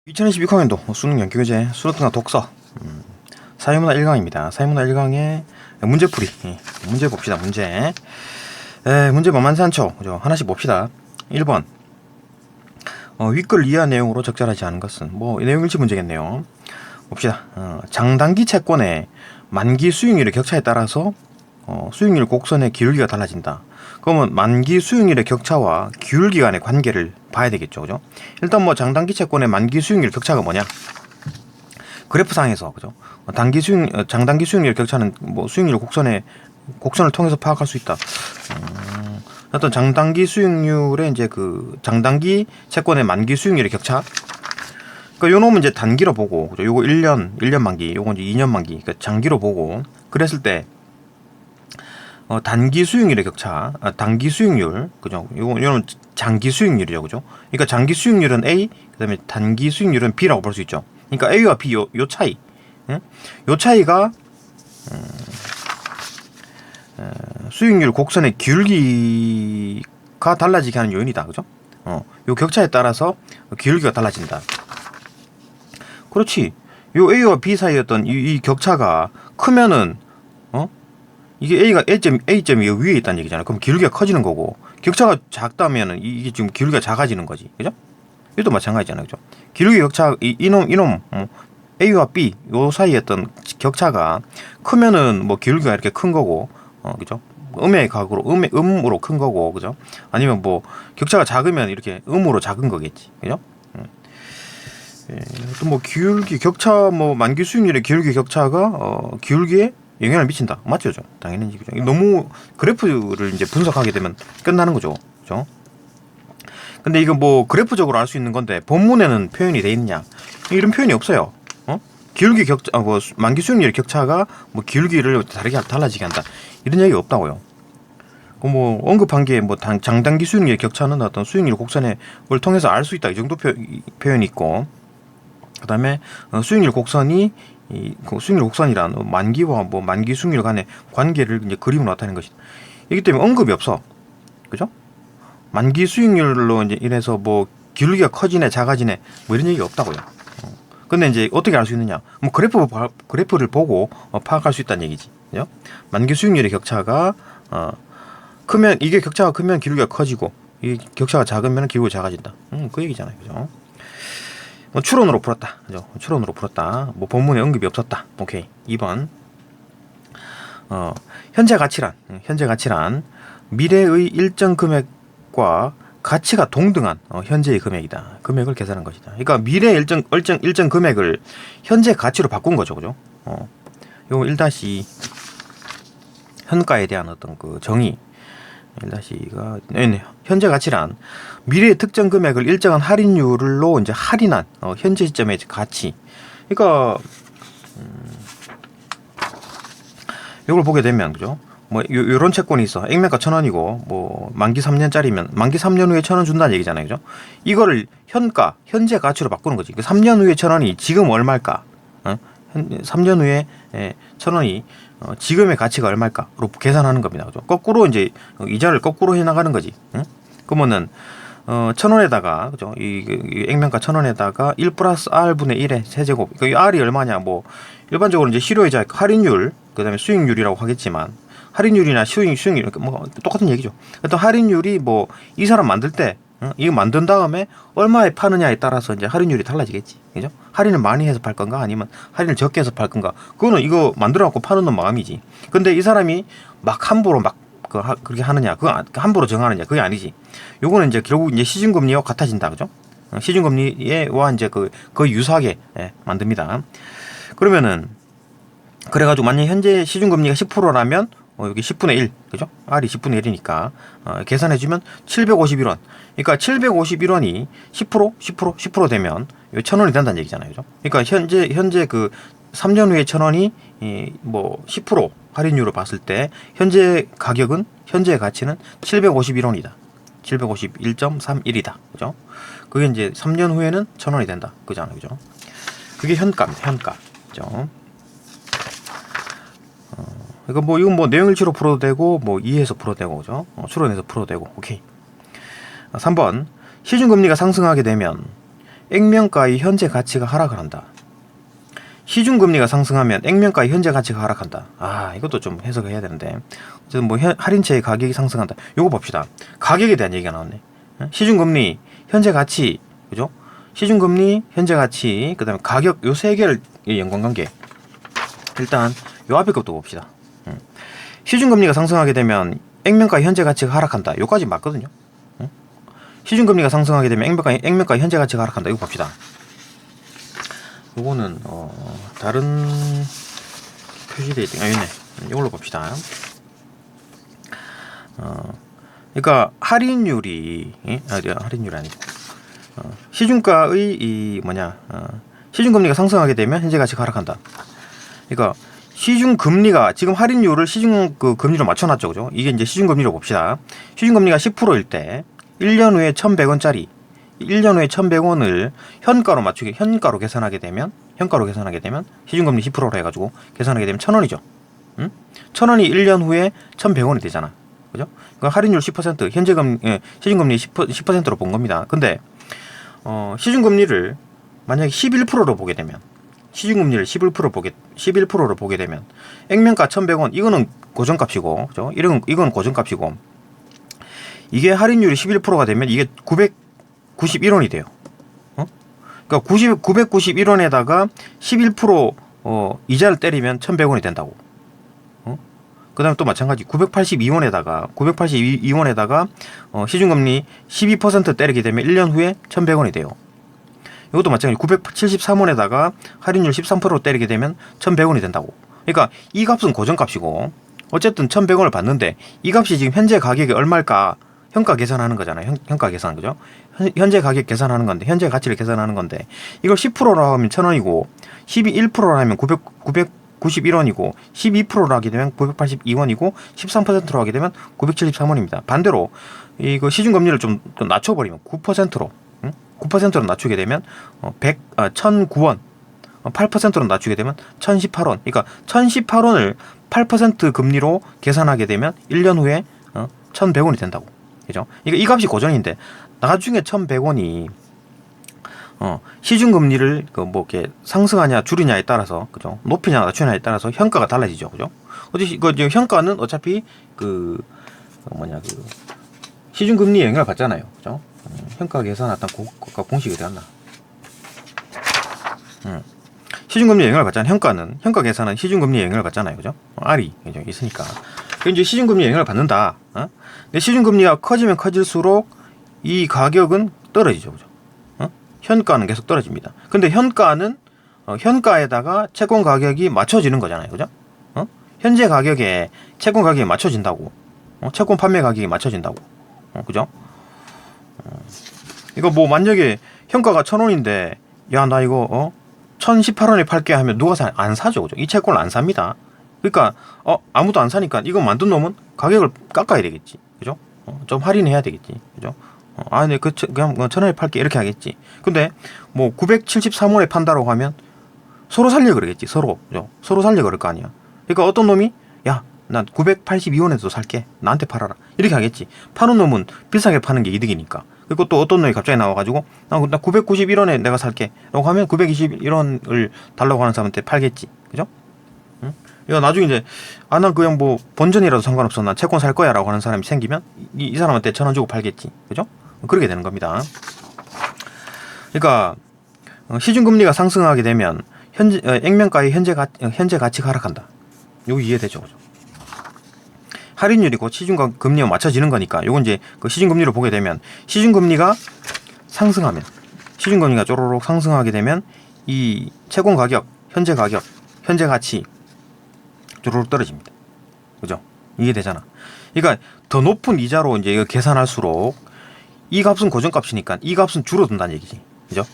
2022 학년도 수능 연기교재 수능특강 독서 사회문화 1강입니다. 사회문화 1강의 문제풀이 문제 봅시다. 문제 만만치 않죠. 그죠? 하나씩 봅시다. 1번 윗글 이하 내용으로 적절하지 않은 것은 내용일치 문제겠네요. 봅시다. 장단기 채권의 만기 수익률의 격차에 따라서 수익률 곡선의 기울기가 달라진다. 그러면 만기 수익률의 격차와 기울기 간의 관계를 봐야 되겠죠. 그죠? 일단 장단기 채권의 만기 수익률 격차가 뭐냐? 그래프상에서 그죠? 장단기 수익률 격차는 수익률 곡선을 통해서 파악할 수 있다. 어떤 장단기 수익률의 이제 그 장단기 채권의 만기 수익률의 격차. 그러니까 요 놈은 이제 단기로 보고, 그죠? 요거 1년 만기, 요거 이제 2년 만기, 그러니까 장기로 보고, 그랬을 때 단기 수익률의 격차, 단기 수익률, 그죠? 요거는 장기 수익률이죠, 그죠? 그러니까 장기 수익률은 A, 그다음에 단기 수익률은 B라고 볼 수 있죠. 그러니까 A와 B 요 차이, 요 차이가 수익률 곡선의 기울기가 달라지게 하는 요인이다, 그죠? 요 격차에 따라서 기울기가 달라진다. 그렇지. 요 A와 B 사이였던 이 격차가 크면은 이게 A점이 위에 있다는 얘기잖아요. 그럼 기울기가 커지는 거고, 격차가 작다면은 이게 지금 기울기가 작아지는 거지. 그죠? 이것도 마찬가지잖아요. 그죠? 기울기 격차, 이놈, A와 B, 요 사이에 어떤 격차가 크면은 기울기가 이렇게 큰 거고, 그죠? 음의 각으로, 음으로 큰 거고, 그죠? 아니면 격차가 작으면 이렇게 음으로 작은 거겠지. 그죠? 또 기울기, 격차, 만기 수익률의 기울기 격차가, 기울기에 영향을 미친다. 맞죠? 당연히. 그죠? 너무 그래프를 이제 분석하게 되면 끝나는 거죠. 그죠? 근데 이거 그래프적으로 알 수 있는 건데, 본문에는 표현이 돼 있느냐? 이런 표현이 없어요. 기울기 격차, 만기 수익률의 격차가 기울기를 다르게 달라지게 한다. 이런 얘기가 없다고요. 언급한 게 장단기 수익률의 격차는 어떤 수익률 곡선을 통해서 알 수 있다. 이 정도 표현이 있고, 그 다음에 수익률 곡선이 수익률 곡선이란 만기와 만기 수익률 간의 관계를 이제 그림으로 나타내는 것이다. 이기 때문에 언급이 없어. 그죠? 만기 수익률로 이제 이래서 기울기가 커지네, 작아지네, 이런 얘기가 없다고요. 근데 이제 어떻게 알 수 있느냐? 그래프를 보고 파악할 수 있다는 얘기지. 그죠? 만기 수익률의 격차가 크면, 이게 격차가 크면 기울기가 커지고, 이 격차가 작으면 기울기가 작아진다. 그 얘기잖아요. 그죠? 추론으로 풀었다. 그죠? 추론으로 풀었다. 본문에 언급이 없었다. 오케이. 2번. 현재 가치란 미래의 일정 금액과 가치가 동등한 현재의 금액이다. 금액을 계산한 것이다. 그러니까 미래의 일정 금액을 현재 가치로 바꾼 거죠. 그죠? 요거 1- 현가에 대한 어떤 그 정의. 1-가 현재 가치란 미래의 특정 금액을 일정한 할인율로 이제 할인한 현재 시점의 가치. 그러니까 이걸 보게 되면, 그죠? 요런 채권이 있어. 액면가 1,000원이고 만기 3년짜리면 만기 3년 후에 1,000원 준다는 얘기잖아요. 그죠? 이거를 현재 가치로 바꾸는 거지. 3년 후에 1,000원이 지금 얼마일까? 3년 후에 1,000원이 지금의 가치가 얼마일까로 계산하는 겁니다. 그죠? 거꾸로 이제 이자를 거꾸로 해 나가는 거지. 그러면은 1,000원에다가, 그죠? 이 액면가 1,000원에다가 1 플러스 R분의 1의 세제곱. 이 R이 얼마냐? 일반적으로 이제 실효이자 할인율, 그다음에 수익률이라고 하겠지만, 할인율이나 수익률 똑같은 얘기죠. 일단 할인율이 이 사람 만들 때 이거 만든 다음에 얼마에 파느냐에 따라서 이제 할인율이 달라지겠지. 그죠? 할인을 많이 해서 팔 건가, 아니면 할인을 적게 해서 팔 건가. 그거는 이거 만들어 갖고 파는 놈 마음이지. 근데 이 사람이 함부로 그렇게 하느냐, 그거 함부로 정하느냐, 그게 아니지. 요거는 이제 결국 이제 시중금리와 같아진다. 그죠? 시중금리와 이제 그 유사하게 만듭니다. 그러면은, 그래가지고 만약 현재 시중금리가 10%라면 여기 10분의 1, 그죠? R이 10분의 1이니까 계산해주면 751원. 그러니까 751원이 10% 되면 1,000원이 된다는 얘기잖아요. 그죠? 그러니까 현재 그 3년 후에 1,000원이 10% 할인율로 봤을 때 현재 가치는 751원이다. 751.31이다. 그죠? 그게 이제 3년 후에는 1,000원이 된다. 그잖아요. 그죠? 그게 현가입니다. 현가. 그죠? 그러니까 이건 내용일치로 풀어도 되고, 이해해서 풀어도 되고, 그죠? 추론해서 풀어도 되고, 오케이. 3번. 시중금리가 상승하게 되면 액면가의 현재 가치가 하락을 한다. 시중금리가 상승하면 액면가의 현재 가치가 하락한다. 아, 이것도 좀 해석을 해야 되는데 어쨌든 뭐 할인채의 가격이 상승한다. 요거 봅시다. 가격에 대한 얘기가 나왔네. 시중금리, 현재 가치, 그죠? 시중금리, 현재 가치, 그 다음에 가격, 요 세 개를 연관관계. 일단 요 앞에 것도 봅시다. 시중금리가 상승하게 되면 액면가의 현재 가치가 하락한다. 요까지 맞거든요. 시중금리가 상승하게 되면 액면가의 현재 가치가 하락한다. 이거 봅시다. 요거는 다른 표시되어 있던 있네. 이걸로 봅시다. 그러니까 할인율이 할인율이 아니고 시중가의 시중금리가 상승하게 되면 현재 가치가 하락한다. 그러니까 시중금리가 지금 할인율을 시중금리로 맞춰놨죠, 그죠? 이게 이제 시중금리로 봅시다. 시중금리가 10%일 때 1년 후에 1,100원짜리 1년 후에 1,100원을 현가로 계산하게 되면 시중금리 10%로 해가지고 계산하게 되면 1,000원이죠. 1,000원이 1년 후에 1,100원이 되잖아, 그죠? 그러니까 할인율 10% 시중금리 10%로 본 겁니다. 근데 시중금리를 만약에 11%로 보게 되면 시중금리를 11%로 보게 되면 액면가 1,100원 이거는 고정값이고, 그죠? 이건 고정값이고, 이게 할인율이 11%가 되면 이게 991원이 돼요. 그러니까 991원에다가 11% 이자를 때리면 1,100원이 된다고. 그 다음에 또 마찬가지 982원에다가 시중금리 12% 때리게 되면 1년 후에 1,100원이 돼요. 이것도 마찬가지 973원에다가 할인율 13% 때리게 되면 1,100원이 된다고. 그러니까 이 값은 고정값이고 어쨌든 1,100원을 받는데 이 값이 지금 현재 가격이 얼마일까 현가 계산하는 거잖아요. 현가 계산, 그죠? 현재 가격 계산하는 건데, 현재 가치를 계산하는 건데, 이걸 10%로 하면 1,000원이고 11%로 하면 991원이고 12%로 하게 되면 982원이고 13%로 하게 되면 973원입니다. 반대로 이거 시중금리를 좀 낮춰버리면 9%로 9%로 낮추게 되면 1,009원, 8%로 낮추게 되면 1,018원. 그러니까 1,018원을 8% 금리로 계산하게 되면 1년 후에 1,100원이 된다고. 그죠? 이 값이 고정인데 나중에 1,100원이 시중금리를 이렇게 상승하냐 줄이냐에 따라서, 그죠? 높이냐 낮추냐에 따라서 현가가 달라지죠, 그죠? 현가는 어차피 시중금리에 영향을 받잖아요, 그죠? 현가 계산 어떤 공식이 되었나? 시중금리에 영향을 받잖아요. 현가 계산은 시중금리에 영향을 받잖아요, 그죠? R이 있으니까. 이제 시중금리에 영향을 받는다. 근데 시중금리가 커지면 커질수록 이 가격은 떨어지죠, 그죠? 현가는 계속 떨어집니다. 근데 현가에다가 채권 가격이 맞춰지는 거잖아요, 그죠? 현재 가격에 채권 가격이 맞춰진다고. 채권 판매 가격이 맞춰진다고. 그죠? 이거 뭐 만약에 현가가 1,000원인데 야, 나 이거 1,018원에 팔게 하면 누가 안 사죠, 그죠? 이 채권을 안 삽니다. 그러니까 아무도 안 사니까 이거 만든 놈은 가격을 깎아야 되겠지, 그죠? 좀 할인해야 되겠지, 그죠? 네, 그냥 1,000원에 팔게 이렇게 하겠지. 근데 뭐 973원에 판다라고 하면 서로 살려 그러겠지, 서로, 그죠? 서로 살려 그럴 거 아니야. 그러니까 어떤 놈이 야, 난 982원에도 살게, 나한테 팔아라, 이렇게 하겠지. 파는 놈은 비싸게 파는 게 이득이니까. 그리고 또 어떤 놈이 갑자기 나와가지고 나 991원에 내가 살게 라고 하면 921원을 달라고 하는 사람한테 팔겠지, 그죠? 이거 나중에 이제 난 그냥 뭐 본전이라도 상관없어, 난 채권 살 거야 라고 하는 사람이 생기면 이 사람한테 1,000원 주고 팔겠지, 그죠? 그렇게 되는 겁니다. 그러니까 시중금리가 상승하게 되면 액면가의 현재 가치가 하락한다. 이거 이해되죠, 그죠? 할인율이 곧 시중금리와 맞춰지는 거니까 요건 이제 그 시중금리로 보게 되면 시중금리가 상승하면 시중금리가 쪼로록 상승하게 되면 이 채권 가격, 현재 가치 쪼로록 떨어집니다. 그죠? 이게 되잖아. 그러니까 더 높은 이자로 이제 이거 계산할수록 이 값은 고정값이니까 이 값은 줄어든다는 얘기지. 그죠?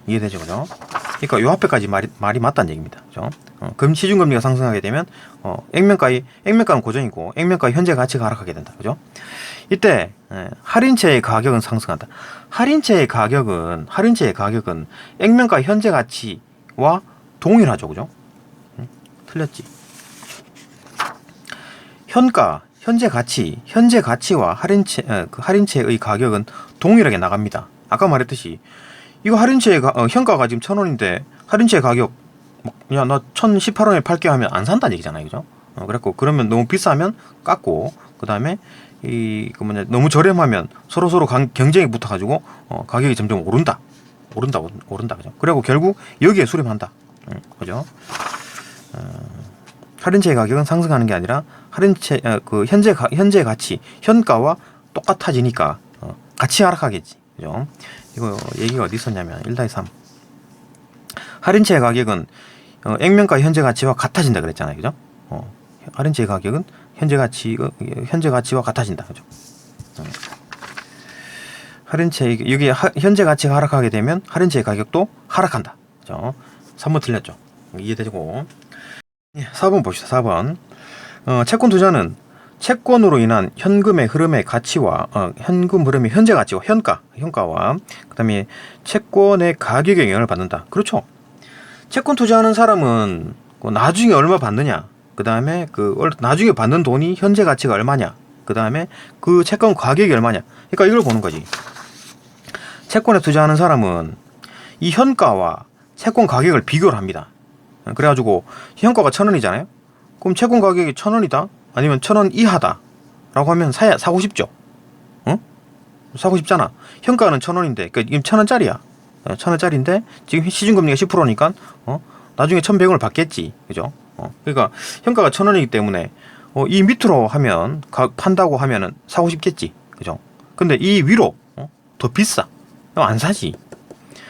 이해되죠, 그죠? 그러니까 요 앞에까지 말이 맞다는 얘기입니다. 그죠? 시중금리가 상승하게 되면 액면가는 고정이고 액면가의 현재 가치가 하락하게 된다. 그죠? 이때 할인채의 가격은 상승한다. 할인채의 가격은 액면가의 현재 가치와 동일하죠, 그죠? 틀렸지. 현재 가치와 할인채의 가격은 동일하게 나갑니다. 아까 말했듯이 이거 할인채 현가가 지금 1,000원인데 할인채 가격 야 나 1,018원에 팔게 하면 안 산다는 얘기잖아요, 그죠? 그래갖고 그러면 너무 비싸면 깎고 그 다음에 너무 저렴하면 서로 경쟁이 붙어가지고 가격이 점점 오른다, 그죠? 그리고 결국 여기에 수렴한다, 그죠? 할인채 가격은 상승하는 게 아니라 할인채 그 현재 가치 현가와 똑같아지니까 같이 하락하겠지, 그죠? 이거 얘기가 어디 있었냐면 1-3 할인채 가격은 액면가 현재 가치와 같아진다 그랬잖아요, 그죠? 할인채 가격은 현재 가치와 같아진다, 그죠? 할인채 여기 현재 가치가 하락하게 되면 할인채 가격도 하락한다, 그죠? 3번 틀렸죠? 이해되고 4번 봅시다. 4번 채권 투자는 채권으로 인한 현금의 흐름의 가치와 현금 흐름의 현재 가치와 현가와 그다음에 채권의 가격에 영향을 받는다. 그렇죠? 채권 투자하는 사람은 나중에 얼마 받느냐, 그 다음에 나중에 받는 돈이 현재 가치가 얼마냐, 그 다음에 그 채권 가격이 얼마냐. 그러니까 이걸 보는 거지. 채권에 투자하는 사람은 이 현가와 채권 가격을 비교를 합니다. 그래가지고 현가가 1,000원이잖아요. 그럼 채권 가격이 1,000원이다, 아니면 1,000원 이하다 라고 하면 사고 싶죠. 응? 사고 싶잖아. 현가는 1,000원인데, 그러니까 지금 1,000원짜리야. 1,000원짜리인데 지금 시중금리가 10%니까 나중에 1,100원을 받겠지, 그죠? 그러니까 현가가 1,000원이기 때문에 이 밑으로 하면 판다고 하면은 사고 싶겠지, 그죠? 근데 이 위로 더 비싸, 안 사지.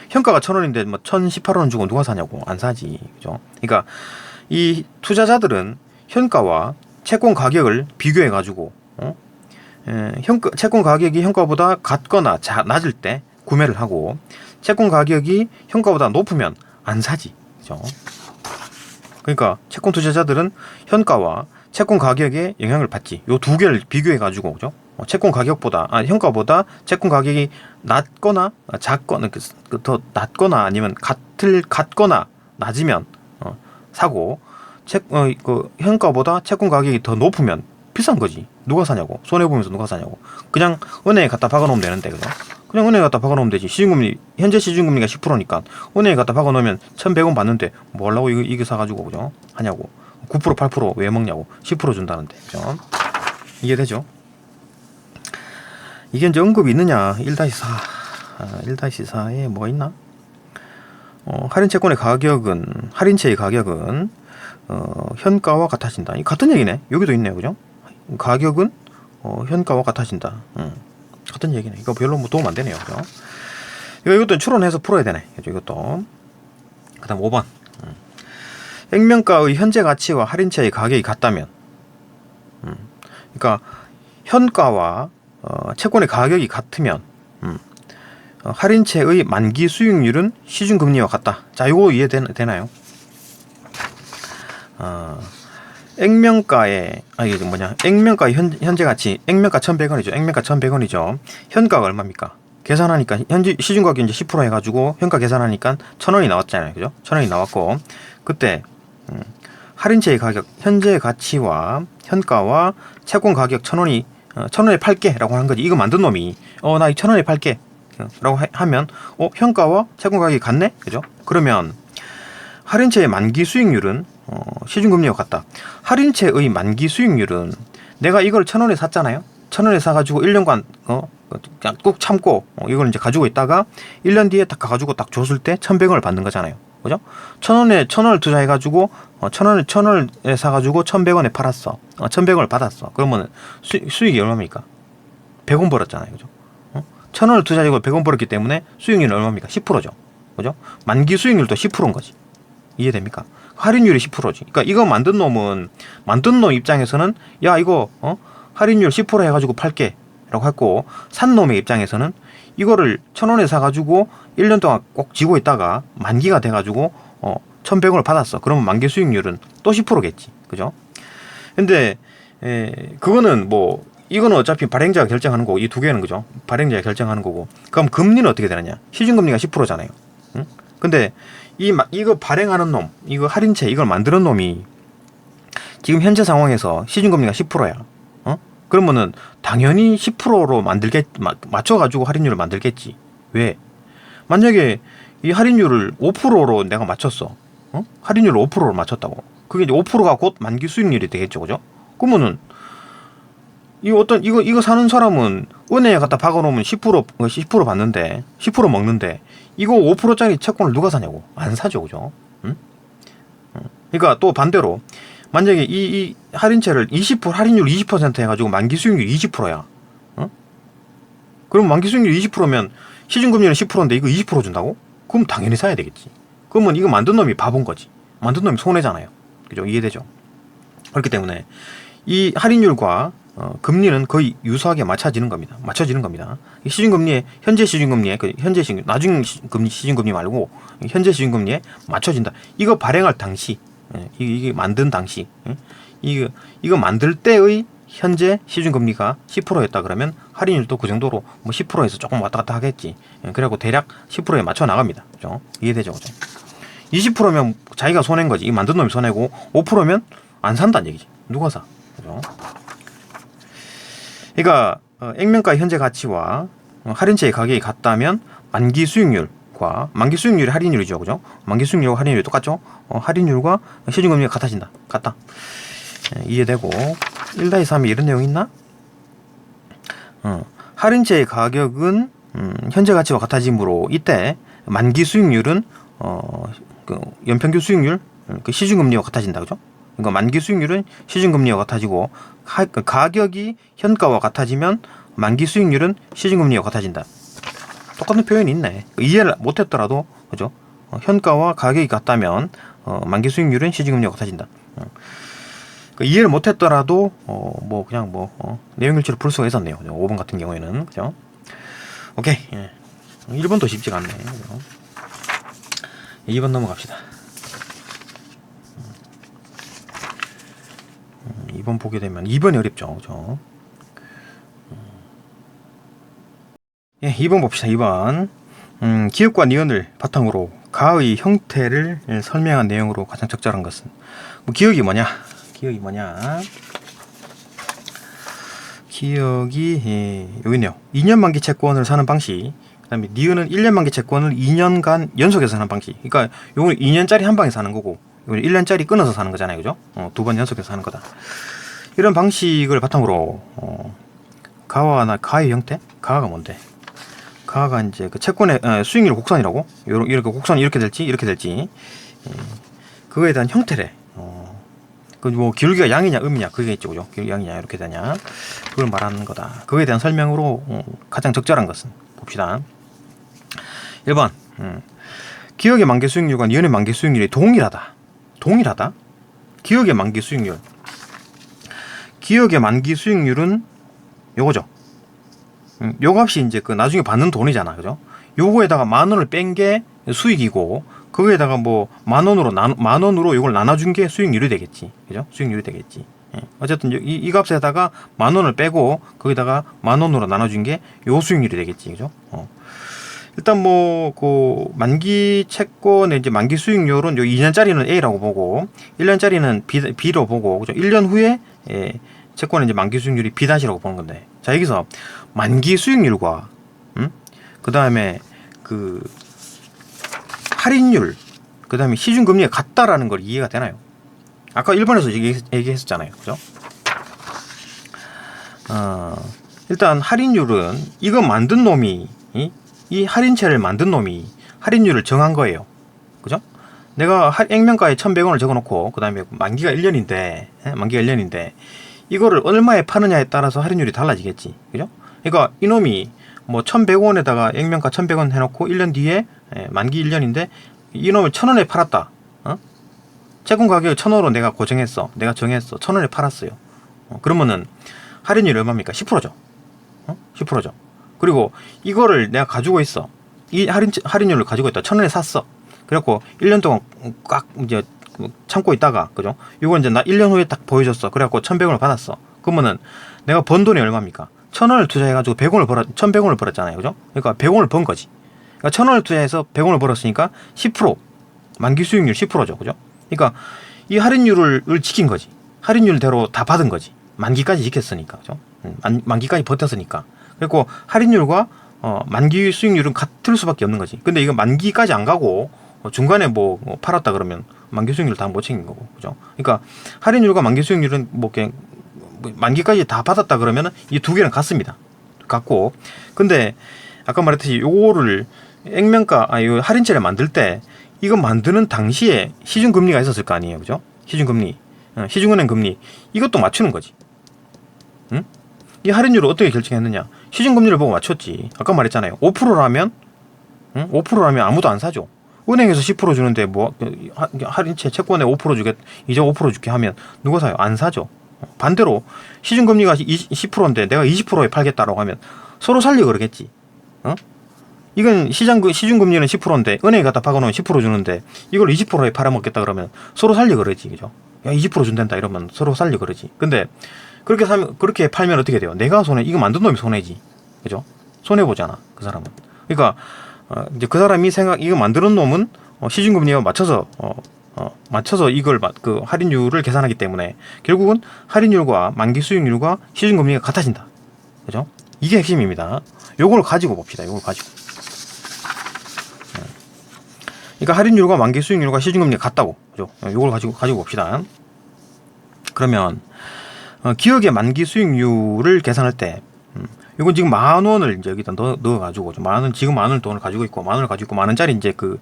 현가가 1,000원인데 뭐 1,018원 주고 누가 사냐고, 안 사지, 그죠? 그러니까 이 투자자들은 현가와 채권 가격을 비교해 가지고 채권 가격이 현가보다 같거나 낮을 때 구매를 하고, 채권 가격이 현가보다 높으면 안 사지, 그죠? 그러니까 채권 투자자들은 현가와 채권 가격에 영향을 받지. 요 두 개를 비교해 가지고, 그죠? 채권 가격보다 현가보다 채권 가격이 낮거나 작거나 더 낮거나 아니면 같거나 낮으면 사고, 현가보다 채권 가격이 더 높으면 비싼 거지. 누가 사냐고. 손해 보면서 누가 사냐고. 그냥 은행에 갖다 박아놓으면 되는데, 그죠? 그냥 은행에 갖다 박아놓으면 되지. 현재 시중금리가 10%니까 은행에 갖다 박아놓으면 1,100원 받는데 뭐 하려고 이거 사가지고, 그죠? 하냐고. 9% 8% 왜 먹냐고. 10% 준다는데, 그죠? 이해되죠? 이게 이제 언급이 있느냐. 1-4 1-4에 뭐가 있나? 할인채권의 가격은, 할인채의 가격은 현가와 같아진다. 같은 얘기네. 여기도 있네요, 그죠? 가격은 현가와 같아진다. 같은 얘기네. 이거 별로 뭐 도움 안 되네요, 그죠? 이것도 추론해서 풀어야 되네, 그죠? 이것도. 그다음 5번. 액면가의 현재 가치와 할인채의 가격이 같다면, 그러니까 현가와 채권의 가격이 같으면 할인채의 만기 수익률은 시중금리와 같다. 자, 이거 이해되나요? 액면가의 액면가의 현재 가치, 액면가 1,100원이죠. 액면가 1,100원이죠. 현가가 얼마입니까? 계산하니까 현재 시중 가격 이제 10% 해가지고 현가 계산하니까 1,000원이 나왔잖아요, 그죠? 1,000원이 나왔고, 그때 할인채의 가격, 현재 가치와 현가와 채권 가격 1,000원에 팔게라고 하는 거지. 이거 만든 놈이 나 2,000원에 팔게 라고 하면 현가와 채권 가격이 같네, 그죠? 그러면 할인채의 만기 수익률은 시중금리와 같다. 할인채의 만기 수익률은 내가 이걸 1,000원에 샀잖아요. 1,000원에 사가지고 1년간 그냥 꾹 참고 이걸 이제 가지고 있다가 1년 뒤에 딱 가가지고 딱 줬을 때 1,100원을 받는 거잖아요, 그죠? 1,000원을 투자해가지고 1,000원에 사가지고 1,100원에 팔았어. 1,100원을 받았어. 그러면 수익이 얼마입니까? 100원 벌었잖아요, 그죠? 1,000원을 투자하고 100원 벌었기 때문에 수익률은 얼마입니까? 10%죠, 그죠? 만기 수익률도 10%인 거지. 이해됩니까? 할인율이 10%지. 그러니까 이거 만든 놈 입장에서는 야 이거 할인율 10% 해가지고 팔게 라고 했고, 산 놈의 입장에서는 이거를 1,000원에 사가지고 1년 동안 꼭 쥐고 있다가 만기가 돼가지고 1,100원을 받았어. 그러면 만기 수익률은 또 10%겠지, 그죠? 근데 그거는 뭐 이거는 어차피 발행자가 결정하는 거고, 이 두 개는, 그죠? 발행자가 결정하는 거고. 그럼 금리는 어떻게 되느냐? 시중금리가 10%잖아요. 응? 근데 이거 발행하는 놈, 이거 할인채 이걸 만드는 놈이 지금 현재 상황에서 시중금리가 10%야. 그러면은 당연히 10%로 맞춰가지고 할인율을 만들겠지. 왜? 만약에 이 할인율을 5%로 내가 맞췄어. 할인율을 5%로 맞췄다고. 그게 이제 5%가 곧 만기 수익률이 되겠죠, 그죠? 그러면은 이거 사는 사람은 은행에 갖다 박아놓으면 10% 받는데 10% 먹는데 이거 5%짜리 채권을 누가 사냐고. 안 사죠, 그죠? 응? 그러니까 또 반대로 만약에 이 할인채를 20% 할인율 20% 해가지고 만기 수익률 20%야. 그럼 만기 수익률 20%면 시중금리는 10%인데 이거 20% 준다고? 그럼 당연히 사야 되겠지. 그러면 이거 만든 놈이 바본 거지. 만든 놈이 손해잖아요. 그죠? 이해되죠? 그렇기 때문에 이 할인율과 금리는 거의 유사하게 맞춰지는 겁니다. 시중금리에 현재 시중금리에 나중 금리 시중금리 말고 현재 시중금리에 맞춰진다. 이거 발행할 당시, 이게 만든 당시, 이거 만들 때의 현재 시중금리가 10%였다 그러면 할인율도 그 정도로 뭐 10%에서 조금 왔다 갔다 하겠지. 그래갖고 대략 10%에 맞춰 나갑니다. 그죠? 이해되죠? 그죠? 20%면 자기가 손해인 거지. 이 만든 놈이 손해고 5%면 안 산다는 얘기지. 누가 사? 그죠? 그러니까 액면가 현재 가치와 할인채의 가격이 같다면 만기 수익률과 만기 수익률이 할인율이죠, 그죠? 만기 수익률과 할인율이 똑같죠? 할인율과 시중금리가 같아진다. 같다. 이해되고 1-3에 이런 내용 있나? 할인채의 가격은 현재 가치와 같아지므로 이때 만기 수익률은 그 연평균 수익률, 그 시중금리와 같아진다, 그죠? 그러니까 만기 수익률은 시중금리와 같아지고 가격이 현가와 같아지면 만기 수익률은 시중금리와 같아진다. 똑같은 표현이 있네. 이해를 못했더라도 그죠? 현가와 가격이 같다면 만기 수익률은 시중금리와 같아진다. 이해를 못했더라도 뭐 그냥 내용일치로 풀 수가 있었네요. 5번 같은 경우에는 그죠? 오케이. 1번도 쉽지가 않네. 그죠? 2번 넘어갑시다. 2번 보게 되면 2번이 어렵죠, 그죠? 예, 2번 봅시다. 2번. 기역과 니은을 바탕으로 가의 형태를 설명한 내용으로 가장 적절한 것은 기역이 뭐냐? 기역이 여기 있네요. 2년 만기 채권을 사는 방식. 그다음에 니은은 1년 만기 채권을 2년간 연속해서 사는 방식. 그러니까 요거는 2년짜리 한 방에 사는 거고, 이거는 1년짜리 끊어서 사는 거잖아요, 그죠? 2번 연속해서 사는 거다. 이런 방식을 바탕으로 가의 형태? 가가 뭔데? 가가 이제 그 채권의 수익률 곡선이라고. 이렇게 곡선이 이렇게 될지 그거에 대한 형태래. 그 뭐 기울기가 양이냐 음이냐 그게 있죠, 그죠? 기울기 양이냐 이렇게 되냐 그걸 말하는 거다. 그거에 대한 설명으로 가장 적절한 것은 봅시다. 1번 기역의 만기 수익률과 니은의 만기 수익률이 동일하다. 기역의 만기 수익률은 요거죠. 요 값이 이제 그 나중에 받는 돈이잖아, 그죠? 요거에다가 10,000원을 뺀 게 수익이고, 거기에다가 뭐 만 원으로 이걸 나눠준 게 수익률이 되겠지, 그죠? 수익률이 되겠지. 어쨌든 이 값에다가 10,000원을 빼고 거기다가 10,000원으로 나눠준 게 요 수익률이 되겠지, 그죠? 일단 뭐 그 만기 채권의 이제 만기 수익률은 요 2년짜리는 A라고 보고 1년짜리는 B로 보고, 그죠? 1년 후에 채권의 이제 만기 수익률이 B-라고 보는 건데, 자 여기서 만기 수익률과 그 다음에 그 할인율, 그 다음에 시중금리가 같다라는 걸 이해가 되나요? 아까 1번에서 얘기했었잖아요, 그죠? 일단 할인율은 이거 만든 놈이 이 할인채를 만든 놈이 할인율을 정한 거예요, 그죠? 내가 액면가에 1,100원을 적어놓고 그 다음에 만기가 1년인데 이거를 얼마에 파느냐에 따라서 할인율이 달라지겠지, 그죠? 그러니까 이놈이 뭐 1,100원에다가 액면가 1,100원 해놓고 1년 뒤에 만기 1년인데 이놈을 1,000원에 팔았다. 채권 가격을 1,000원으로 내가 정했어. 1,000원에 팔았어요. 그러면은 할인율이 얼마입니까? 10%죠. 10%죠. 그리고 이거를 내가 가지고 있어. 이 할인율을 가지고 있다. 1,000원에 샀어. 그래갖고 1년 동안 꽉 이제 참고 있다가, 그죠? 이거 이제 나 1년 후에 딱 보여줬어. 그래갖고 1,100원을 받았어. 그러면은 내가 번 돈이 얼마입니까? 1,000원을 투자해가지고 1,100원을 벌었잖아요, 그죠? 그러니까 100원을 번 거지. 그러니까 1,000원을 투자해서 100원을 벌었으니까 10%, 만기 수익률 10%죠, 그죠? 그러니까 이 할인율을 지킨 거지. 할인율대로 다 받은 거지. 만기까지 지켰으니까, 그죠? 만기까지 버텼으니까. 그리고 할인율과 만기 수익률은 같을 수밖에 없는 거지. 근데 이거 만기까지 안 가고 중간에 뭐 팔았다 그러면 만기 수익률 다 못 챙긴 거고, 그죠? 그러니까 할인율과 만기 수익률은 뭐 그냥 만기까지 다 받았다 그러면 이 두 개는 같습니다. 같고, 근데 아까 말했듯이 요거를 요 할인채를 만들 때 이거 만드는 당시에 시중금리가 있었을 거 아니에요, 그죠? 시중금리, 시중은행 금리 이것도 맞추는 거지. 응? 이 할인율을 어떻게 결정했느냐? 시중금리를 보고 맞췄지. 아까 말했잖아요. 5%라면, 응? 5%라면 아무도 안 사죠. 은행에서 10% 주는데 뭐 할인채 채권에 5% 주게, 이자 5% 줄게 하면 누가 사요? 안 사죠. 반대로 시중금리가 10%인데 내가 20%에 팔겠다라고 하면 서로 살려 그러겠지. 이건 시중금리는 10%인데 은행에 갖다 박아놓으면 10% 주는데 이걸 20%에 팔아먹겠다 그러면 서로 살려 그러지, 그죠? 야, 20% 준댄다 이러면 서로 살려 그러지. 근데 그렇게 팔면 어떻게 돼요? 내가 손해, 이거 만든 놈이 손해지, 그죠? 손해 보잖아, 그 사람은. 그러니까 이제 그 사람이 이거 만드는 놈은 시중금리와 맞춰서 이걸 그 할인율을 계산하기 때문에 결국은 할인율과 만기 수익률과 시중금리가 같아진다, 그죠? 이게 핵심입니다. 요걸 가지고 봅시다. 요걸 가지고. 그러니까 할인율과 만기 수익률과 시중금리가 같다고, 그죠? 요걸 가지고 봅시다. 그러면 기업의 만기 수익률을 계산할 때, 이건 지금 10,000원을 이제 여기다 넣어가지고, 지금 10,000원 돈을 가지고 있고, 10,000원을 가지고 있고, 10,000원짜리 이제 그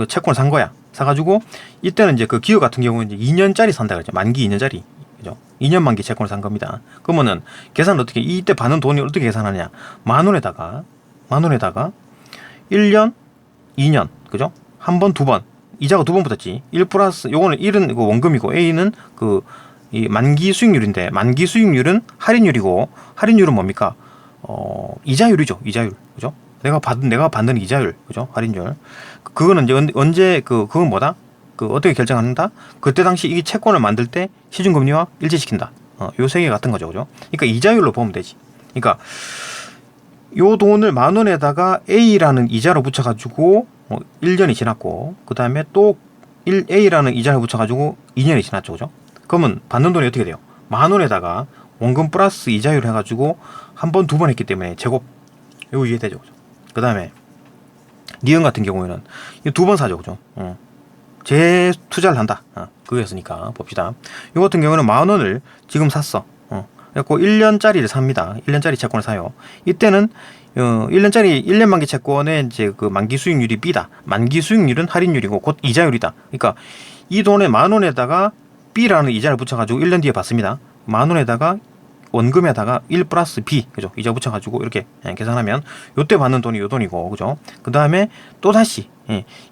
채권을 산 거야. 사가지고, 이때는 이제 그 기업 같은 경우는 이제 2년짜리 산다 그랬죠. 만기 2년짜리. 그죠? 2년 만기 채권을 산 겁니다. 그러면은, 계산을 어떻게, 이때 받는 돈이 어떻게 계산하냐. 10,000원에다가, 1년, 2년. 그죠? 한 번, 두 번. 이자가 두 번 붙었지. 1 플러스, 요거는 1은 그 원금이고, A는 이 만기 수익률인데, 만기 수익률은 할인율이고, 할인율은 뭡니까? 이자율이죠. 이자율. 그죠? 내가 받는 이자율. 그죠? 할인율. 그거는 이제 그건 뭐다? 어떻게 결정한다? 그때 당시 이 채권을 만들 때 시중금리와 일치시킨다. 요 세 개 같은 거죠. 그죠? 그러니까 이자율로 보면 되지. 그러니까 요 돈을 10,000원에다가 A라는 이자로 붙여가지고 1년이 지났고, 그 다음에 또 A라는 이자를 붙여가지고 2년이 지났죠. 그죠? 그러면 받는 돈이 어떻게 돼요? 10,000원에다가 원금 플러스 이자율 해가지고 한 번, 두 번 했기 때문에 제곱. 이거 이해되죠? 그 다음에 니은 같은 경우에는 두 번 사죠. 그죠? 재투자를 한다. 그거였으니까 봅시다. 이거 같은 경우는 10,000원을 지금 샀어. 그래갖고 1년짜리를 삽니다. 1년짜리 채권을 사요. 이때는 1년 만기 채권의 이제 그 만기 수익률이 B다. 만기 수익률은 할인율이고 곧 이자율이다. 그러니까 이 돈에 10,000원에다가 B라는 이자를 붙여가지고 1년 뒤에 받습니다. 10,000원에다가 원금에다가 1 플러스 B, 그죠? 이자 붙여가지고 이렇게 계산하면 요때 받는 돈이 요 돈이고, 그죠? 그 다음에 또 다시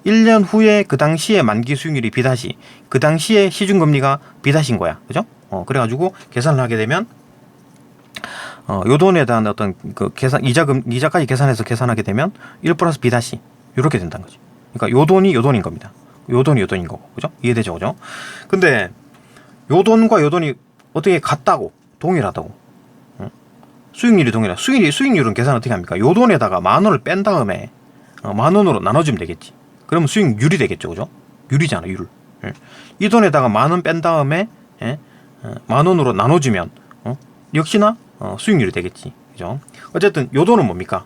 1년 후에 그 당시에 만기 수익률이 B 다시, 그 당시에 시중금리가 B 다시인 거야, 그죠? 그래가지고 계산을 하게 되면 요 돈에 대한 어떤 그 이자까지 계산해서 계산하게 되면 1 플러스 B 다시 이렇게 된다는 거지. 그러니까 요 돈이 요 돈인 겁니다. 요 돈이 요 돈인 거고, 그죠? 이해되죠, 그죠? 근데 요 돈과 요 돈이 어떻게 같다고, 동일하다고. 수익률이 동일하다. 수익률은 계산 어떻게 합니까? 요 돈에다가 10,000원을 뺀 다음에 10,000원으로 나눠주면 되겠지. 그러면 수익률이 되겠죠, 그죠? 율이잖아, 율. 이 돈에다가 10,000원 뺀 다음에 10,000원으로 나눠주면 역시나 수익률이 되겠지, 그죠? 어쨌든 요 돈은 뭡니까?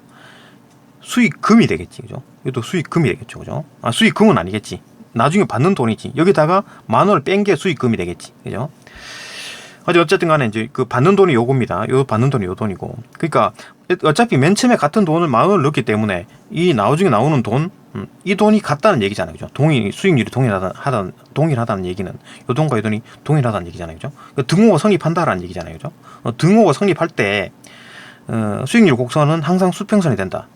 수익금이 되겠지, 그죠? 이것도 수익금이 되겠죠, 그죠? 수익금은 아니겠지. 나중에 받는 돈이지. 여기다가 10,000원을 뺀 게 수익금이 되겠지, 그죠? 어쨌든 간에 이제 그 받는 돈이 요겁니다. 요 받는 돈이 요 돈이고. 그러니까 어차피 맨 처음에 같은 돈을 10,000원을 넣었기 때문에 이 나중에 나오는 돈, 이 돈이 같다는 얘기잖아요, 그죠? 수익률이 동일하다는 얘기는 요 돈과 요 돈이 동일하다는 얘기잖아요, 그죠? 등호가 성립한다라는 얘기잖아요, 그죠? 등호가 성립할 때 수익률 곡선은 항상 수평선이 된다.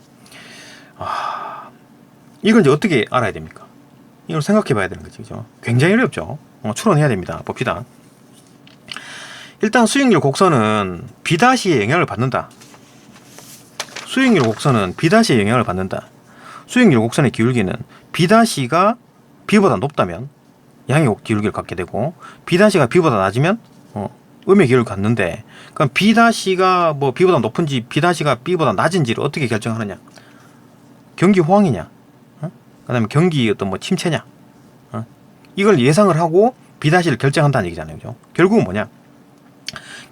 이걸 이제 어떻게 알아야 됩니까? 이걸 생각해봐야 되는 거지, 그죠? 굉장히 어렵죠. 추론해야 됩니다. 봅시다. 일단 수익률 곡선은 B-의 영향을 받는다. 수익률 곡선은 B-의 영향을 받는다. 수익률 곡선의 기울기는 B-가 B보다 높다면 양의 기울기를 갖게 되고, B-가 B보다 낮으면 음의 기울기를 갖는데, 그럼 B-가 뭐 B보다 높은지 B-가 B보다 낮은지를 어떻게 결정하느냐? 경기 호황이냐? 그 다음에 경기 어떤 뭐 침체냐? 이걸 예상을 하고 B-를 결정한다는 얘기잖아요, 그죠? 결국은 뭐냐?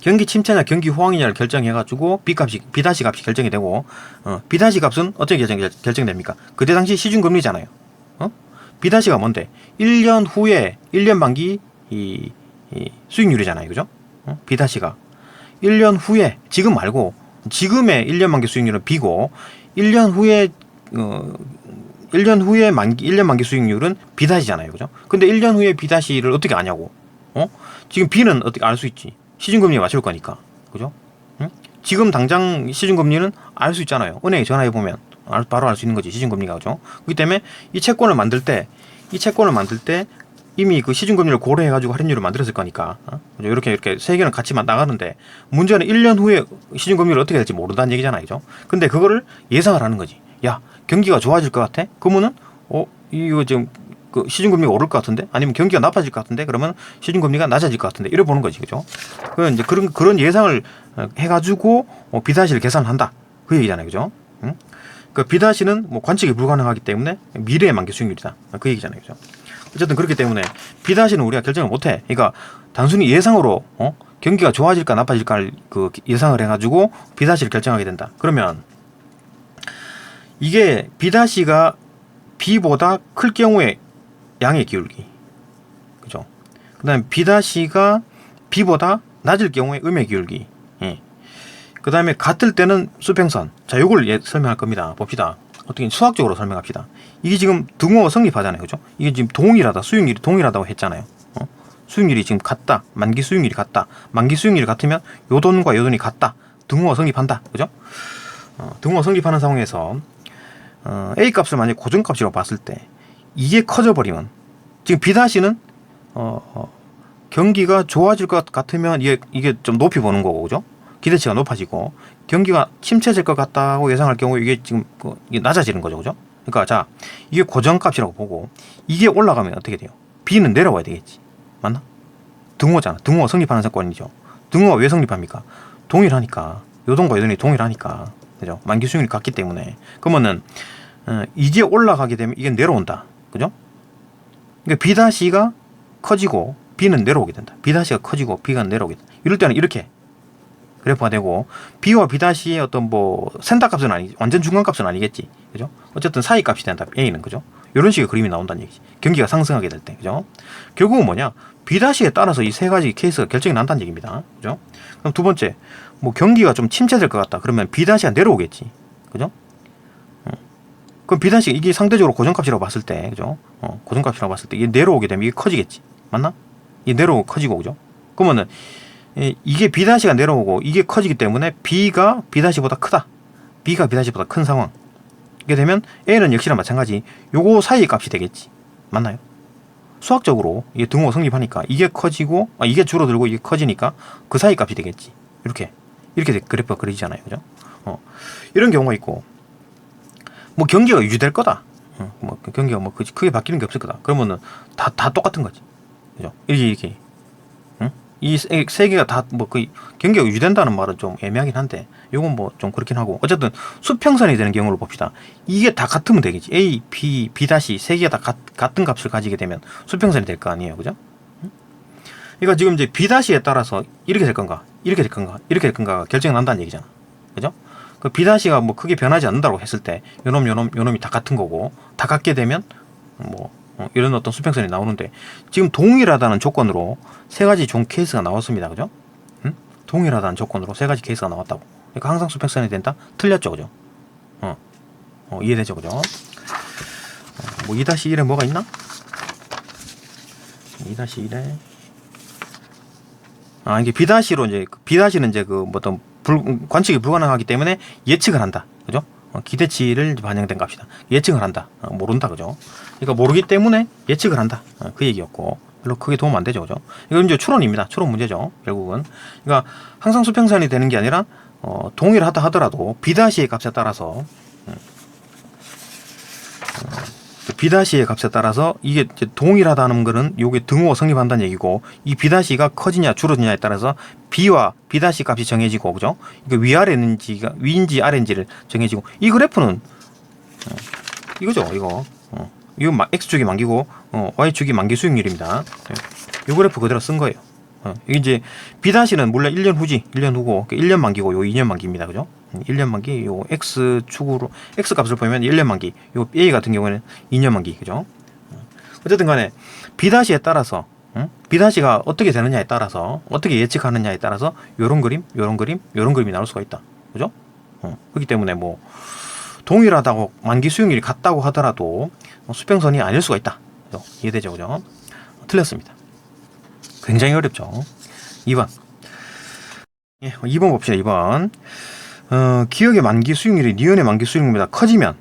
경기 침체냐 경기 호황이냐를 결정해가지고 B 다시 값이 결정이 되고 B 다시 값은 어떻게 결정됩니까? 그때 당시 시중금리잖아요. B 다시가 뭔데? 1년 후에 1년 만기 이 수익률이잖아요, 그죠? B 다시가 1년 후에 지금 말고 지금의 1년 만기 수익률은 B고 1년 후에 1년 만기 수익률은 B 다시잖아요, 그죠? 근데 1년 후에 B 다시를 어떻게 아냐고? 지금 B는 어떻게 알 수 있지? 시중금리에 맞출 거니까, 그죠? 지금 당장 시중금리는 알 수 있잖아요. 은행에 전화해 보면 바로 알 수 있는 거지, 시중금리가, 그죠? 그렇기 때문에 이 채권을 만들 때 이미 그 시중금리를 고려해가지고 할인율을 만들었을 거니까, 그죠? 이렇게 세 개는 같이 나가는데 문제는 1년 후에 시중금리를 어떻게 될지 모른다는 얘기잖아요, 그죠? 근데 그거를 예상을 하는 거지. 야, 경기가 좋아질 것 같아? 그러면은 이거 지금 그 시중금리가 오를 것 같은데, 아니면 경기가 나빠질 것 같은데, 그러면 시중금리가 낮아질 것 같은데, 이래 보는 거지, 그죠? 그 이제 그런 예상을 해가지고 비다시를 계산한다, 그 얘기잖아요, 그죠? 그 비다시는 뭐 관측이 불가능하기 때문에 미래의 만기 수익률이다, 그 얘기잖아요, 그죠? 어쨌든 그렇기 때문에 비다시는 우리가 결정을 못해. 그러니까 단순히 예상으로 경기가 좋아질까 나빠질까 그 예상을 해가지고 비다시를 결정하게 된다. 그러면 이게 비다시가 B보다 클 경우에 양의 기울기, 그죠? 그 다음에 B'가 B보다 낮을 경우에 음의 기울기, 그 다음에 같을 때는 수평선. 자, 요걸 설명할 겁니다. 봅시다. 어떻게 수학적으로 설명합시다. 이게 지금 등호가 성립하잖아요, 그죠? 이게 지금 동일하다, 수익률이 동일하다고 했잖아요. 수익률이 지금 같다, 만기 수익률이 같다, 만기 수익률이 같으면 요 돈과 요 돈이 같다, 등호가 성립한다, 그죠? 등호가 성립하는 상황에서 A 값을 만약 고정값이라고 봤을 때 이게 커져버리면, 지금 B'는 경기가 좋아질 것 같으면 이게 좀 높이 보는 거고, 그죠? 기대치가 높아지고, 경기가 침체될 것 같다고 예상할 경우 이게 지금 이게 낮아지는 거죠, 그죠? 그러니까 자, 이게 고정값이라고 보고 이게 올라가면 어떻게 돼요? B는 내려와야 되겠지, 맞나? 등호잖아. 등호가 성립하는 사건이죠. 등호가 왜 성립합니까? 동일하니까, 요돈과 요돈이 동일하니까, 그죠? 만기 수익률이 같기 때문에. 그러면은 이게 올라가게 되면 이게 내려온다, 그죠? 그러니까 B'가 커지고 B는 내려오게 된다. B'가 커지고 B가 내려오게 된다. 이럴 때는 이렇게 그래프가 되고, B와 B'의 어떤 뭐 센터값은 완전 중간값은 아니겠지, 그죠? 어쨌든 사이 값이 된다, A는, 그죠? 이런 식의 그림이 나온다는 얘기지. 경기가 상승하게 될 때, 그죠? 결국은 뭐냐? B'에 따라서 이 세 가지 케이스가 결정이 난다는 얘기입니다, 그죠? 그럼 두 번째, 뭐 경기가 좀 침체될 것 같다, 그러면 B'가 내려오겠지, 그죠? 그럼 B 이게 상대적으로 고정값이라고 봤을 때, 그죠? 고정값이라고 봤을 때 이게 내려오게 되면 이게 커지겠지, 맞나? 이게 내려오고 커지고, 그죠? 그러면은 이게 B'가 내려오고 이게 커지기 때문에 B가 B'보다 크다, B가 B'보다 큰 상황. 이게 되면 A는 역시나 마찬가지 요거 사이의 값이 되겠지, 맞나요? 수학적으로 이게 등호가 성립하니까 이게 커지고 이게 줄어들고 이게 커지니까 그 사이 값이 되겠지. 이렇게 그래프가 그려지잖아요, 그죠? 이런 경우가 있고, 뭐 경기가 유지될 거다, 뭐 경기가 뭐 크게 바뀌는 게 없을 거다, 그러면은 다 똑같은 거지, 그죠? 이렇게 이 세 개가 다 뭐 그 경기가 유지된다는 말은 좀 애매하긴 한데, 요건 뭐 좀 그렇긴 하고, 어쨌든 수평선이 되는 경우를 봅시다. 이게 다 같으면 되겠지. A, B, B 세 개가 다 같은 값을 가지게 되면 수평선이 될 거 아니에요, 그죠? 그러니까 지금 이제 B'에 따라서 이렇게 될 건가, 이렇게 될 건가, 이렇게 될 건가가 결정이 난다는 얘기잖아, 그죠? 그 B'가 뭐 크게 변하지 않는다고 했을 때 요놈이 다 같은 거고, 다 같게 되면 뭐 이런 어떤 수평선이 나오는데, 지금 동일하다는 조건으로 세 가지 종 케이스가 나왔습니다, 그죠? 동일하다는 조건으로 세 가지 케이스가 나왔다고. 그러니까 항상 수평선이 된다? 틀렸죠, 그죠? 이해되죠, 그죠? 뭐 2-1에 뭐가 있나? 2-1에 이게 B-로 이제 B-는 이제 그 어떤 관측이 불가능하기 때문에 예측을 한다, 그죠? 기대치를 반영된 값이다. 예측을 한다. 모른다, 그죠? 그러니까 모르기 때문에 예측을 한다. 그 얘기였고, 별로 크게 도움 안 되죠, 그죠? 이건 이제 추론입니다. 추론 문제죠, 결국은. 그러니까 항상 수평선이 되는 게 아니라 동일하다 하더라도 B'의 값에 따라서 B-의 값에 따라서 이게 이제 동일하다는 거는 요게 등호가 성립한다는 얘기고, 이 B-가 커지냐 줄어드냐에 따라서 B와 B- 값이 정해지고, 그죠? 이거 위인지 아래인지를 정해지고, 이 그래프는 이거죠, 이거. 이거 X축이 만기고 Y축이 만기 수익률입니다. 이 그래프 그대로 쓴 거예요. 이게 이제 B는 물론 1년 후지. 1년 후고 1년 만기고 요 2년 만기입니다. 그죠? 1년 만기 요 X축으로 X 값을 보면 1년 만기. 요 A 같은 경우에는 2년 만기. 그죠? 어쨌든 간에 B에 따라서 B가 어떻게 되느냐에 따라서 어떻게 예측하느냐에 따라서 요런 그림, 요런 그림, 요런 그림이 나올 수가 있다. 그죠? 그렇기 때문에 뭐 동일하다고 만기 수익률이 같다고 하더라도 수평선이 아닐 수가 있다. 그죠? 이해되죠? 그죠? 틀렸습니다. 굉장히 어렵죠. 2번. 예, 2번 봅시다. 2번. 기억의 만기 수익률이 니은의 만기 수익률보다 커지면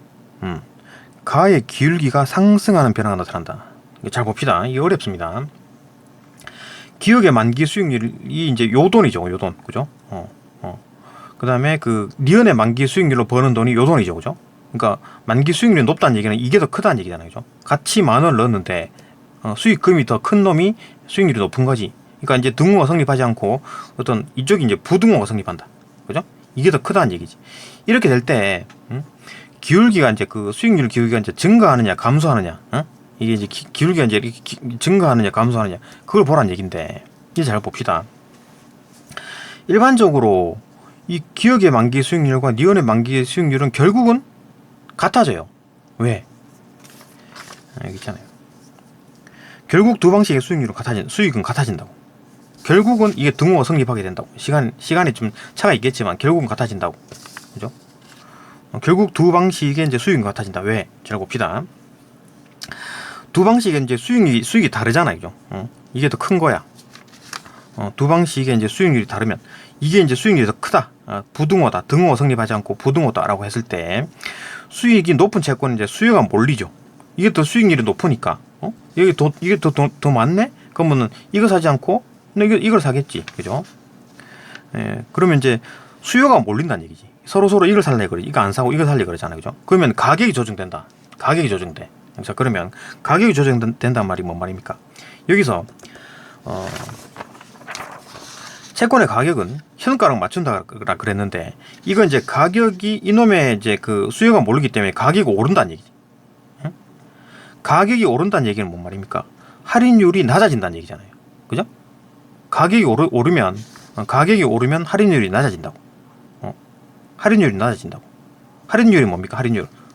가의 기울기가 상승하는 변화가 나타난다. 잘 봅시다. 이게 어렵습니다. 기억의 만기 수익률이 이제 요돈이죠. 요돈. 그죠? 그 다음에 그 니은의 만기 수익률로 버는 돈이 요돈이죠. 그죠? 그러니까 만기 수익률이 높다는 얘기는 이게 더 크다는 얘기잖아요. 그죠? 같이 10,000원을 넣었는데 수익금이 더 큰 놈이 수익률이 높은 거지. 그러니까 이제 등호가 성립하지 않고 어떤 이쪽이 이제 부등호가 성립한다. 그죠? 이게 더 크다는 얘기지. 이렇게 될 때 기울기가 이제 그 수익률 기울기가 이제 증가하느냐 감소하느냐, 이게 이제 기울기가 이제 이렇게 증가하느냐 감소하느냐 그걸 보라는 얘기인데 이제 잘 봅시다. 일반적으로 이 기억의 만기 수익률과 니은의 만기 수익률은 결국은 같아져요. 왜? 여기 있잖아요. 결국 두 방식의 수익은 같아진다고. 결국은 이게 등호가 성립하게 된다고. 시간이 좀 차가 있겠지만 결국은 같아진다고. 그죠? 결국 두 방식의 이제 수익은 같아진다. 왜? 잘 봅시다. 두 방식의 이제 수익이 다르잖아요. 그죠? 이게 더 큰 거야. 두 방식의 이제 수익률이 다르면 이게 이제 수익률이 더 크다. 부등호다. 등호가 성립하지 않고 부등호다라고 했을 때 수익이 높은 채권은 이제 수요가 몰리죠. 이게 더 수익률이 높으니까. 이게 더 많네? 그러면은 이거 사지 않고 이걸 사겠지. 그죠? 예, 그러면 이제 수요가 몰린다는 얘기지. 서로 이걸 살래 그래. 이거 안 사고 이걸 살래 그러잖아요. 그죠? 그러면 가격이 조정된다. 가격이 조정돼. 자, 그러면 가격이 조정된단 말이 뭔 말입니까? 여기서 채권의 가격은 현가랑 맞춘다라 그랬는데 이건 이제 가격이 이놈의 이제 그 수요가 모르기 때문에 가격이 오른다는 얘기지. 응? 가격이 오른다는 얘기는 뭔 말입니까? 할인율이 낮아진다는 얘기잖아요. 그죠? 가격이 오르면 할인율이 낮아진다고. 할인율이 낮아진다고. 할인율이 뭡니까?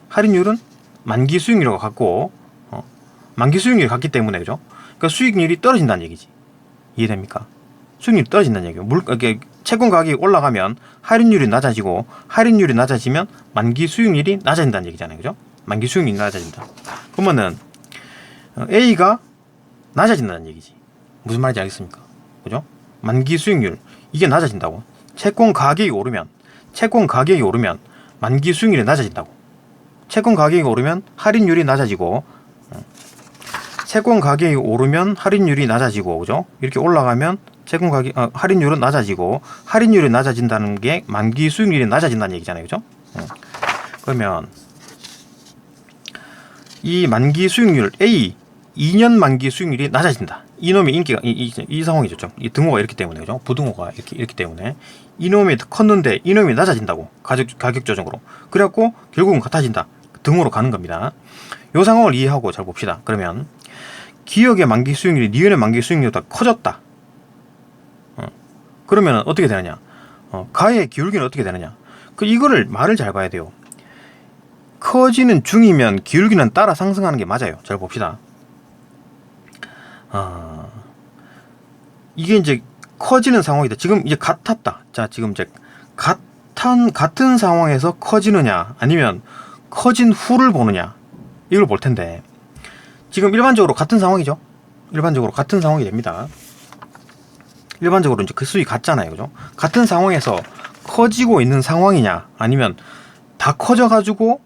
할인율은 만기 수익률과 같고 만기 수익률이 같기 때문에 그죠? 그러니까 수익률이 떨어진다는 얘기지. 이해됩니까? 수익률이 떨어진다는 얘기예요. 채권 가격이 올라가면 할인율이 낮아지고 할인율이 낮아지면 만기 수익률이 낮아진다는 얘기잖아요. 그죠? 만기 수익률이 낮아진다. 그러면은 A가 낮아진다는 얘기지. 무슨 말인지 알겠습니까? 그죠? 만기 수익률 이게 낮아진다고. 채권 가격이 오르면 만기 수익률이 낮아진다고. 채권 가격이 오르면 할인율이 낮아지고 채권 가격이 오르면 할인율이 낮아지고 그죠? 이렇게 올라가면 채권 가격 할인율은 낮아지고 할인율이 낮아진다는 게 만기 수익률이 낮아진다는 얘기잖아요. 그죠? 그러면 이 만기 수익률 A 2년 만기 수익률이 낮아진다. 이놈의 인기가 이 상황이죠. 좀. 이 등호가 이렇기 때문에 그죠? 부등호가 이렇기 때문에 이놈이 컸는데 이놈이 낮아진다고. 가격 조정으로. 그래갖고 결국은 같아진다. 등호로 가는 겁니다. 이 상황을 이해하고 잘 봅시다. 그러면 기억의 만기 수익률이 니은의 만기 수익률보다 커졌다. 그러면 어떻게 되느냐? 가의 기울기는 어떻게 되느냐? 이거를 말을 잘 봐야 돼요. 커지는 중이면 기울기는 따라 상승하는 게 맞아요. 잘 봅시다. 이게 이제 커지는 상황이다. 지금 이제 같았다. 자, 지금 이제 같은 상황에서 커지느냐, 아니면 커진 후를 보느냐, 이걸 볼 텐데, 지금 일반적으로 같은 상황이죠. 일반적으로 같은 상황이 됩니다. 일반적으로 이제 그 수익이 같잖아요. 그죠? 같은 상황에서 커지고 있는 상황이냐, 아니면 다 커져가지고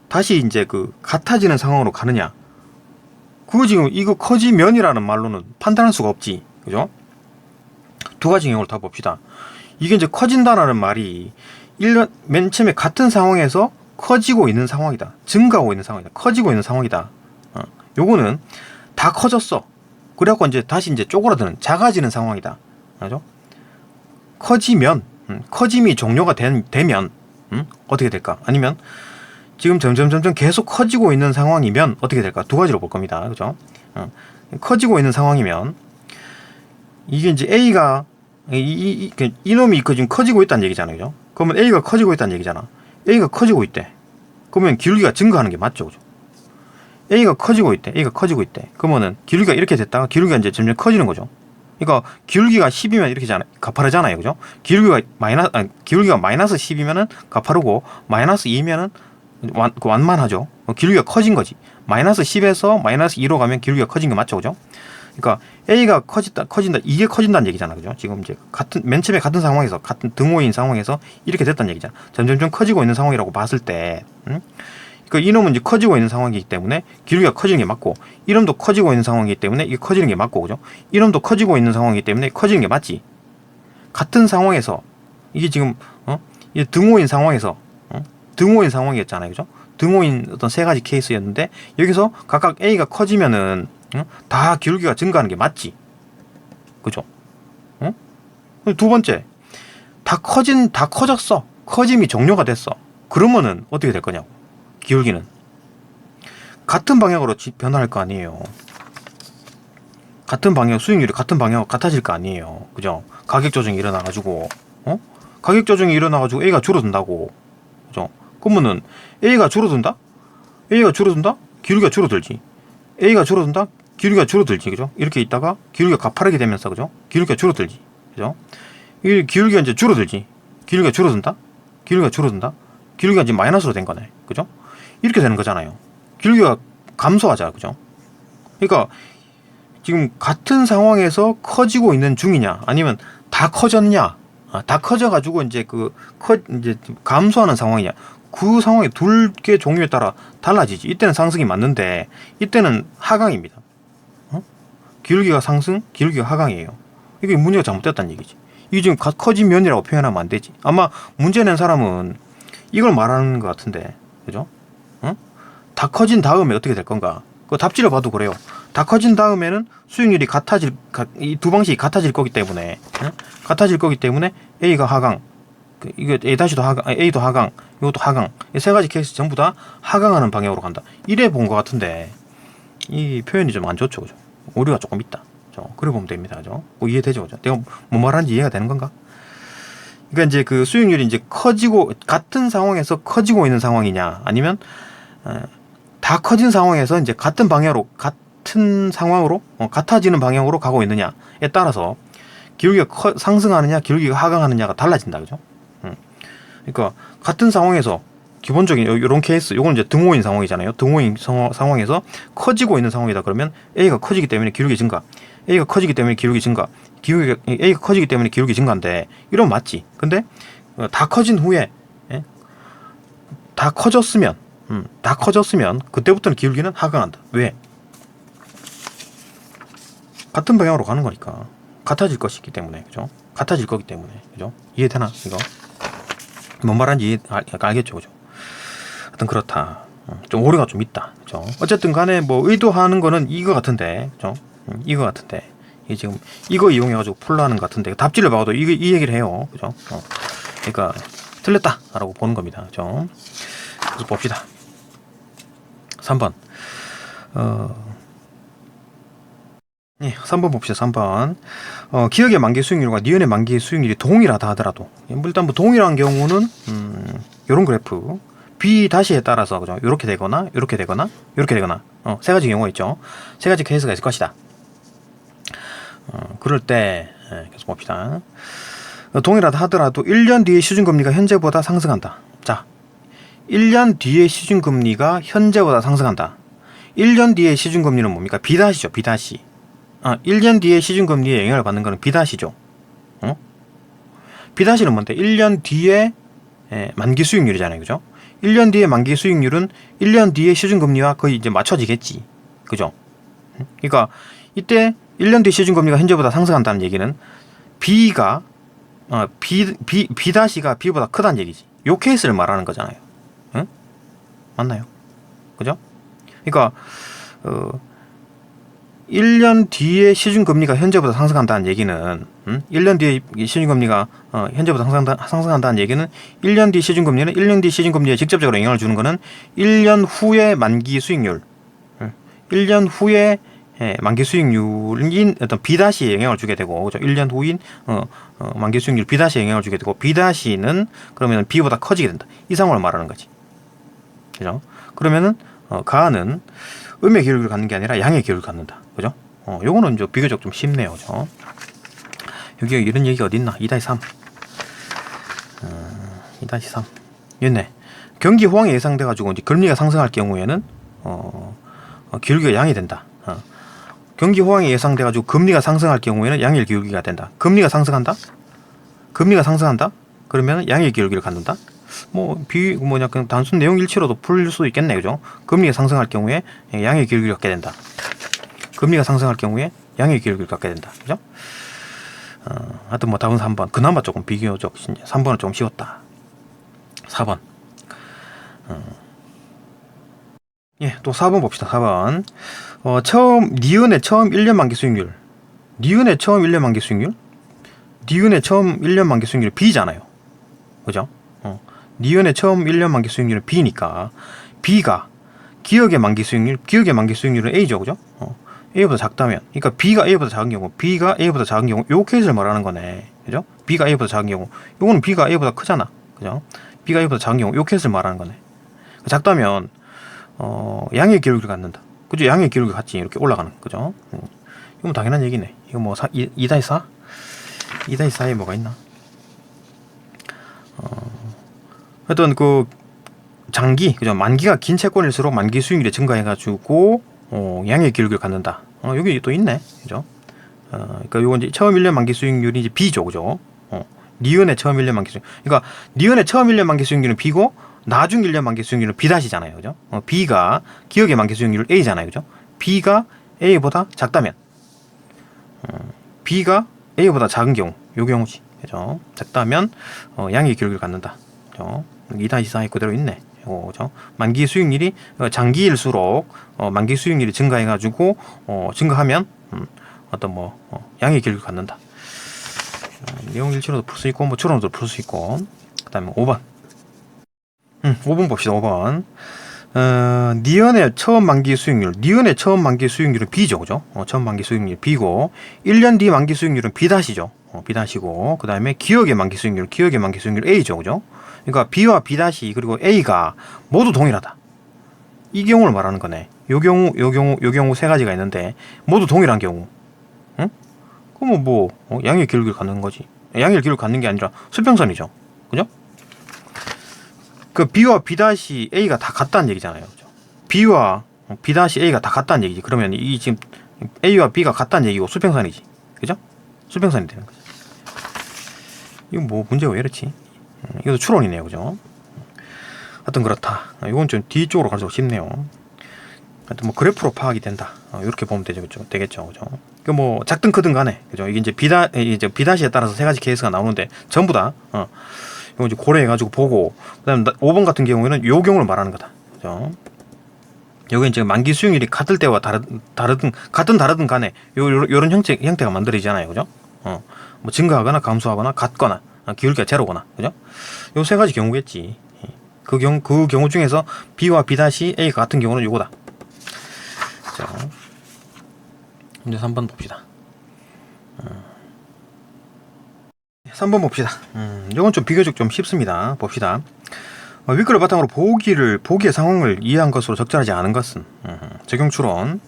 다시 이제 그 같아지는 상황으로 가느냐, 그거 지금 이거 커지면이라는 말로는 판단할 수가 없지. 그죠? 두 가지 경우를 다 봅시다. 이게 이제 커진다라는 말이 맨 처음에 같은 상황에서 커지고 있는 상황이다. 증가하고 있는 상황이다. 커지고 있는 상황이다. 요거는 다 커졌어. 그래갖고 이제 다시 이제 쪼그라드는, 작아지는 상황이다. 그죠? 커지면, 커짐이 종료가 되면, 어떻게 될까? 아니면 지금 점점 계속 커지고 있는 상황이면, 어떻게 될까? 두 가지로 볼 겁니다. 그죠? 커지고 있는 상황이면, 이게 이제 A가 이놈이 지금 커지고 있다는 얘기잖아요. 그죠? 그러면 A가 커지고 있다는 얘기잖아. A가 커지고 있대. 그러면 기울기가 증가하는 게 맞죠. 그죠? A가 커지고 있대. A가 커지고 있대. 그러면은 기울기가 이렇게 됐다가 기울기가 이제 점점 커지는 거죠. 그러니까 기울기가 10이면 이렇게 가파르잖아요. 그죠? 기울기가 마이너스 10이면은 가파르고 마이너스 2면은 완만하죠. 기울기가 커진 거지. 마이너스 10에서 마이너스 2로 가면 기울기가 커진 게 맞죠. 그죠? 그러니까 A가 커진다. 이게 커진다는 얘기잖아. 그죠? 지금 이제 맨 처음에 같은 상황에서, 같은 등호인 상황에서 이렇게 됐다는 얘기잖아. 점점점 커지고 있는 상황이라고 봤을 때, 그러니까 이놈은 이제 커지고 있는 상황이기 때문에 기울기가 커지는 게 맞고, 이놈도 커지고 있는 상황이기 때문에 이게 커지는 게 맞고, 그죠? 이놈도 커지고 있는 상황이기 때문에 커지는 게 맞지. 같은 상황에서, 이게 지금, 이게 등호인 상황에서, 등호인 상황이었잖아요. 그죠? 등호인 어떤 세 가지 케이스였는데, 여기서 각각 A가 커지면은, 다 기울기가 증가하는 게 맞지. 그죠? 두 번째, 다 커졌어. 커짐이 종료가 됐어. 그러면은 어떻게 될 거냐고. 기울기는. 같은 방향으로 변화할 거 아니에요. 같은 방향, 수익률이 같은 방향으로 같아질 거 아니에요. 그죠? 가격 조정이 일어나가지고, 가격 조정이 일어나가지고 A가 줄어든다고. 그죠? 그러면은 A가 줄어든다? A가 줄어든다? 기울기가 줄어들지. A가 줄어든다? 기울기가 줄어들지. 그죠? 이렇게 있다가 기울기가 가파르게 되면서, 그죠? 기울기가 줄어들지. 그죠? 이 기울기가 이제 줄어들지. 기울기가 줄어든다? 기울기가 줄어든다? 기울기가 이제 마이너스로 된 거네. 그죠? 이렇게 되는 거잖아요. 기울기가 감소하자. 그죠? 그러니까 지금 같은 상황에서 커지고 있는 중이냐, 아니면 다 커졌냐, 다 커져가지고 이제 이제 감소하는 상황이냐, 그 상황이 둘 개 종류에 따라 달라지지. 이때는 상승이 맞는데, 이때는 하강입니다. 기울기가 상승, 기울기가 하강이에요. 이게 문제가 잘못됐다는 얘기지. 이게 지금 커진 면이라고 표현하면 안 되지. 아마 문제 낸 사람은 이걸 말하는 것 같은데, 그죠? 다 커진 다음에 어떻게 될 건가? 그 답지를 봐도 그래요. 다 커진 다음에는 수익률이 이 두 방식이 같아질 거기 때문에, 같아질 거기 때문에 A가 하강, 이거 A도 하강, A도 하강, 이것도 하강, 이 세 가지 케이스 전부 다 하강하는 방향으로 간다. 이래 본 것 같은데, 이 표현이 좀 안 좋죠, 그죠? 오류가 조금 있다. 그래 보면 됩니다, 그죠? 이해되죠, 그죠? 내가 뭐 말하는지 이해가 되는 건가? 그러니까 이제 그 수익률이 이제 같은 상황에서 커지고 있는 상황이냐, 아니면 다 커진 상황에서 이제 같은 상황으로 같아지는 방향으로 가고 있느냐에 따라서 기울기가 상승하느냐, 기울기가 하강하느냐가 달라진다, 그죠? 그러니까 같은 상황에서 기본적인 이런 케이스, 요건 이제 등호인 상황이잖아요. 등호인 상황에서 커지고 있는 상황이다 그러면 A가 커지기 때문에 기울기 증가, A가 커지기 때문에 기울기 증가, A가 커지기 때문에 기울기 증가인데, 이러면 맞지. 근데 다 커진 후에, 다 커졌으면 그때부터는 기울기는 하강한다. 왜? 같은 방향으로 가는 거니까. 같아질 것이기 때문에, 그죠? 같아질 거기 때문에, 그죠? 이해되나, 이거? 뭔 말하는지 알겠죠, 그죠? 하여튼 그렇다. 좀 오류가 좀 있다, 그죠? 어쨌든 간에 뭐 의도하는 거는 이거 같은데, 그죠? 이거 같은데, 이게 지금 이거 이용해가지고 풀라는 것 같은데, 답지를 봐도 이 얘기를 해요, 그죠? 그러니까 틀렸다라고 보는 겁니다, 그죠? 그래서 봅시다. 3번. 예, 3번 봅시다. 3번. 기억의 만기 수익률과 니은의 만기 수익률이 동일하다 하더라도, 일단 뭐 동일한 경우는 요런 그래프 B-에 따라서, 그죠? 요렇게 되거나 요렇게 되거나 요렇게 되거나 세 가지 경우가 있죠. 세 가지 케이스가 있을 것이다. 그럴 때 계속 봅시다. 동일하다 하더라도 1년 뒤에 시중금리가 현재보다 상승한다. 자, 1년 뒤에 시중금리가 현재보다 상승한다. 1년 뒤에 시중금리는 뭡니까? B-죠. B-. 1년 뒤에 시중금리에 영향을 받는 거는 B-죠. B-는 뭔데? 1년 뒤에 만기 수익률이잖아요. 그죠? 1년 뒤에 만기 수익률은 1년 뒤에 시중금리와 거의 이제 맞춰지겠지. 그죠? 그러니까 이때 1년 뒤 시중금리가 현재보다 상승한다는 얘기는 B가 B-가 B보다 크다는 얘기지. 요 케이스를 말하는 거잖아요. 응? 맞나요? 그죠? 그러니까 1년 뒤에 시중금리가 현재보다 상승한다는 얘기는 1년 뒤에 시중금리가 현재보다 상승한다는 얘기는 1년 뒤 시중금리는 1년 뒤 시중금리에 직접적으로 영향을 주는 거는 1년 후의 만기 수익률, 1년 후에 만기 수익률인 어떤 B-에 영향을 주게 되고, 그죠? 1년 후인 만기 수익률 B-에 영향을 주게 되고, B-는 그러면 B보다 커지게 된다. 이 상황을 말하는 거지. 그죠? 그러면은 가는 음의 기울기를 갖는 게 아니라 양의 기울기를 갖는다. 그죠? 요거는 이제 비교적 좀 쉽네요. 그죠? 여기 이런 얘기가 어디 있나? 2-3. 2-3. 있네. 경기 호황이 예상돼 가지고 이제 금리가 상승할 경우에는 기울기가 양이 된다. 경기 호황이 예상돼 가지고 금리가 상승할 경우에는 양의 기울기가 된다. 금리가 상승한다? 금리가 상승한다? 그러면 양의 기울기를 갖는다. 뭐 약간 단순 내용 일치로도 풀 수 있겠네, 그죠? 금리가 상승할 경우에 양의 기울기를 갖게 된다. 금리가 상승할 경우에 양의 기울기를 갖게 된다, 그죠? 하여튼 뭐 답은 3번. 그나마 조금 비교적 3번은 좀 쉬웠다. 4번. 또 4번 봅시다. 4번. 니은의 처음 1년 만기 수익률. 니은의 처음 1년 만기 수익률? 니은의 처음 1년 만기 수익률이 B잖아요. 그죠? 니은의 처음 1년 만기 수익률은 B니까 B가 기억의 만기 수익률은 A죠. 그죠? A보다 작다면, 그러니까 B가 A보다 작은 경우, B가 A보다 작은 경우, 요 케이스를 말하는 거네. 그죠? B가 A보다 작은 경우, 요거는 B가 A보다 크잖아. 그죠? B가 A보다 작은 경우, 요 케이스를 말하는 거네. 작다면, 양의 기울기를 갖는다. 그죠? 양의 기울기가 같이 이렇게 올라가는, 그죠? 이건 당연한 얘기네. 이거 뭐, 2-4? 2-4에 뭐가 있나? 하여튼 장기, 그죠? 만기가 긴 채권일수록 만기 수익률이 증가해가지고, 양의 기울기를 갖는다. 여기 또 있네. 그죠? 그러니까 요건 이제 처음 1년 만기 수익률이 이제 B죠. 그죠? 니은의 처음 1년 만기 수익률. 그러니까 니은의 처음 1년 만기 수익률은 B고 나중 1년 만기 수익률은 B-잖아요. 그죠? B가 기억의 만기 수익률 A잖아요. 그죠? B가 A보다 작다면 B가 A보다 작은 경우, 요 경우지. 그죠? 작다면 양의 기울기를 갖는다. 그죠? 2-4에 그대로 있네. 그죠? 만기 수익률이 장기일수록 만기 수익률이 증가해가지고 증가하면 어떤 양의 기울기를 갖는다. 내용 일치로도 풀 수 있고 추론으로도 풀 수 있고. 그다음에 5번. 5번 봅시다. 5번. 니은의 처음 만기 수익률은 B죠. 그죠? 처음 만기 수익률 B고 1년 뒤 만기 수익률은 B-죠. B-고 그다음에 기억의 만기 수익률 A죠. 그죠? 그러니까 B와 B- 그리고 A가 모두 동일하다. 이 경우를 말하는 거네. 요 경우 세 가지가 있는데 모두 동일한 경우. 응? 그러면 양의 기울기를 갖는 거지. 양의 기울기를 갖는 게 아니라 수평선이죠. 그죠? 그 B와 B-A가 다 같다는 얘기잖아요. 그죠? B와 B-A가 다 같다는 얘기지. 그러면 이 지금 A와 B가 같다는 얘기고 수평선이지. 그죠? 수평선이 되는 거지. 이거 문제가 왜 이렇지? 이것도 추론이네요. 그죠? 하여튼 그렇다. 이건 좀 뒤쪽으로 갈수록 쉽네요. 하여튼 그래프로 파악이 된다. 이렇게 보면 되겠죠. 그죠? 그 작든 크든 간에. 그죠? 이게 이제 B-에 따라서 세 가지 케이스가 나오는데 전부 다 이거 이제 고려해가지고 보고, 그다음 5번 같은 경우에는 요 경우를 말하는 거다. 그죠? 여기 이제 만기 수익률이 같을 때와 다르든 간에 요런 형태가 만들어지잖아요. 그죠? 증가하거나 감소하거나 같거나 기울기가 제로거나. 그죠? 요 세 가지 경우겠지. 그 경우 중에서 B와 B-A가 같은 경우는 요거다. 자, 이제 3번 봅시다. 3번 봅시다. 이건 좀 비교적 좀 쉽습니다. 봅시다. 윗글을 바탕으로 보기의 상황을 이해한 것으로 적절하지 않은 것은 적용 추론.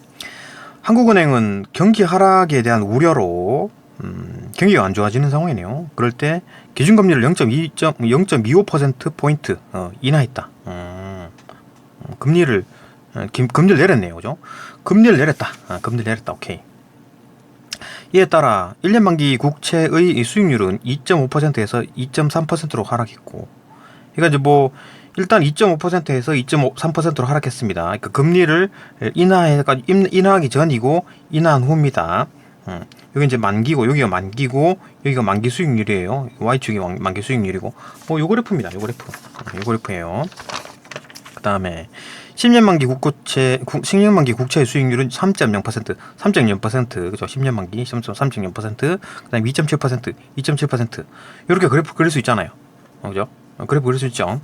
한국은행은 경기 하락에 대한 우려로 경기가 안 좋아지는 상황이네요. 그럴 때 기준금리를 0.25%포인트 인하했다. 금리를 내렸네요. 그죠? 금리를 내렸다. 오케이. 이에 따라 1년 만기 국채의 수익률은 2.5%에서 2.3%로 하락했고, 그러니까 이제 일단 2.5%에서 2.3%로 하락했습니다. 그러니까 금리를 인하하기 전이고 인하한 후입니다. 여기 이제 만기고 여기가 만기고 여기가 만기 수익률이에요. Y축이 만기 수익률이고 요 그래프입니다. 요 그래프예요. 그 다음에 10년 만기 국채의 수익률은 3.0%, 그죠? 10년 만기 3.0%, 그다음에 2.7%, 이렇게 그래프 그릴 수 있잖아요. 그죠? 그래프 그릴 수 있죠.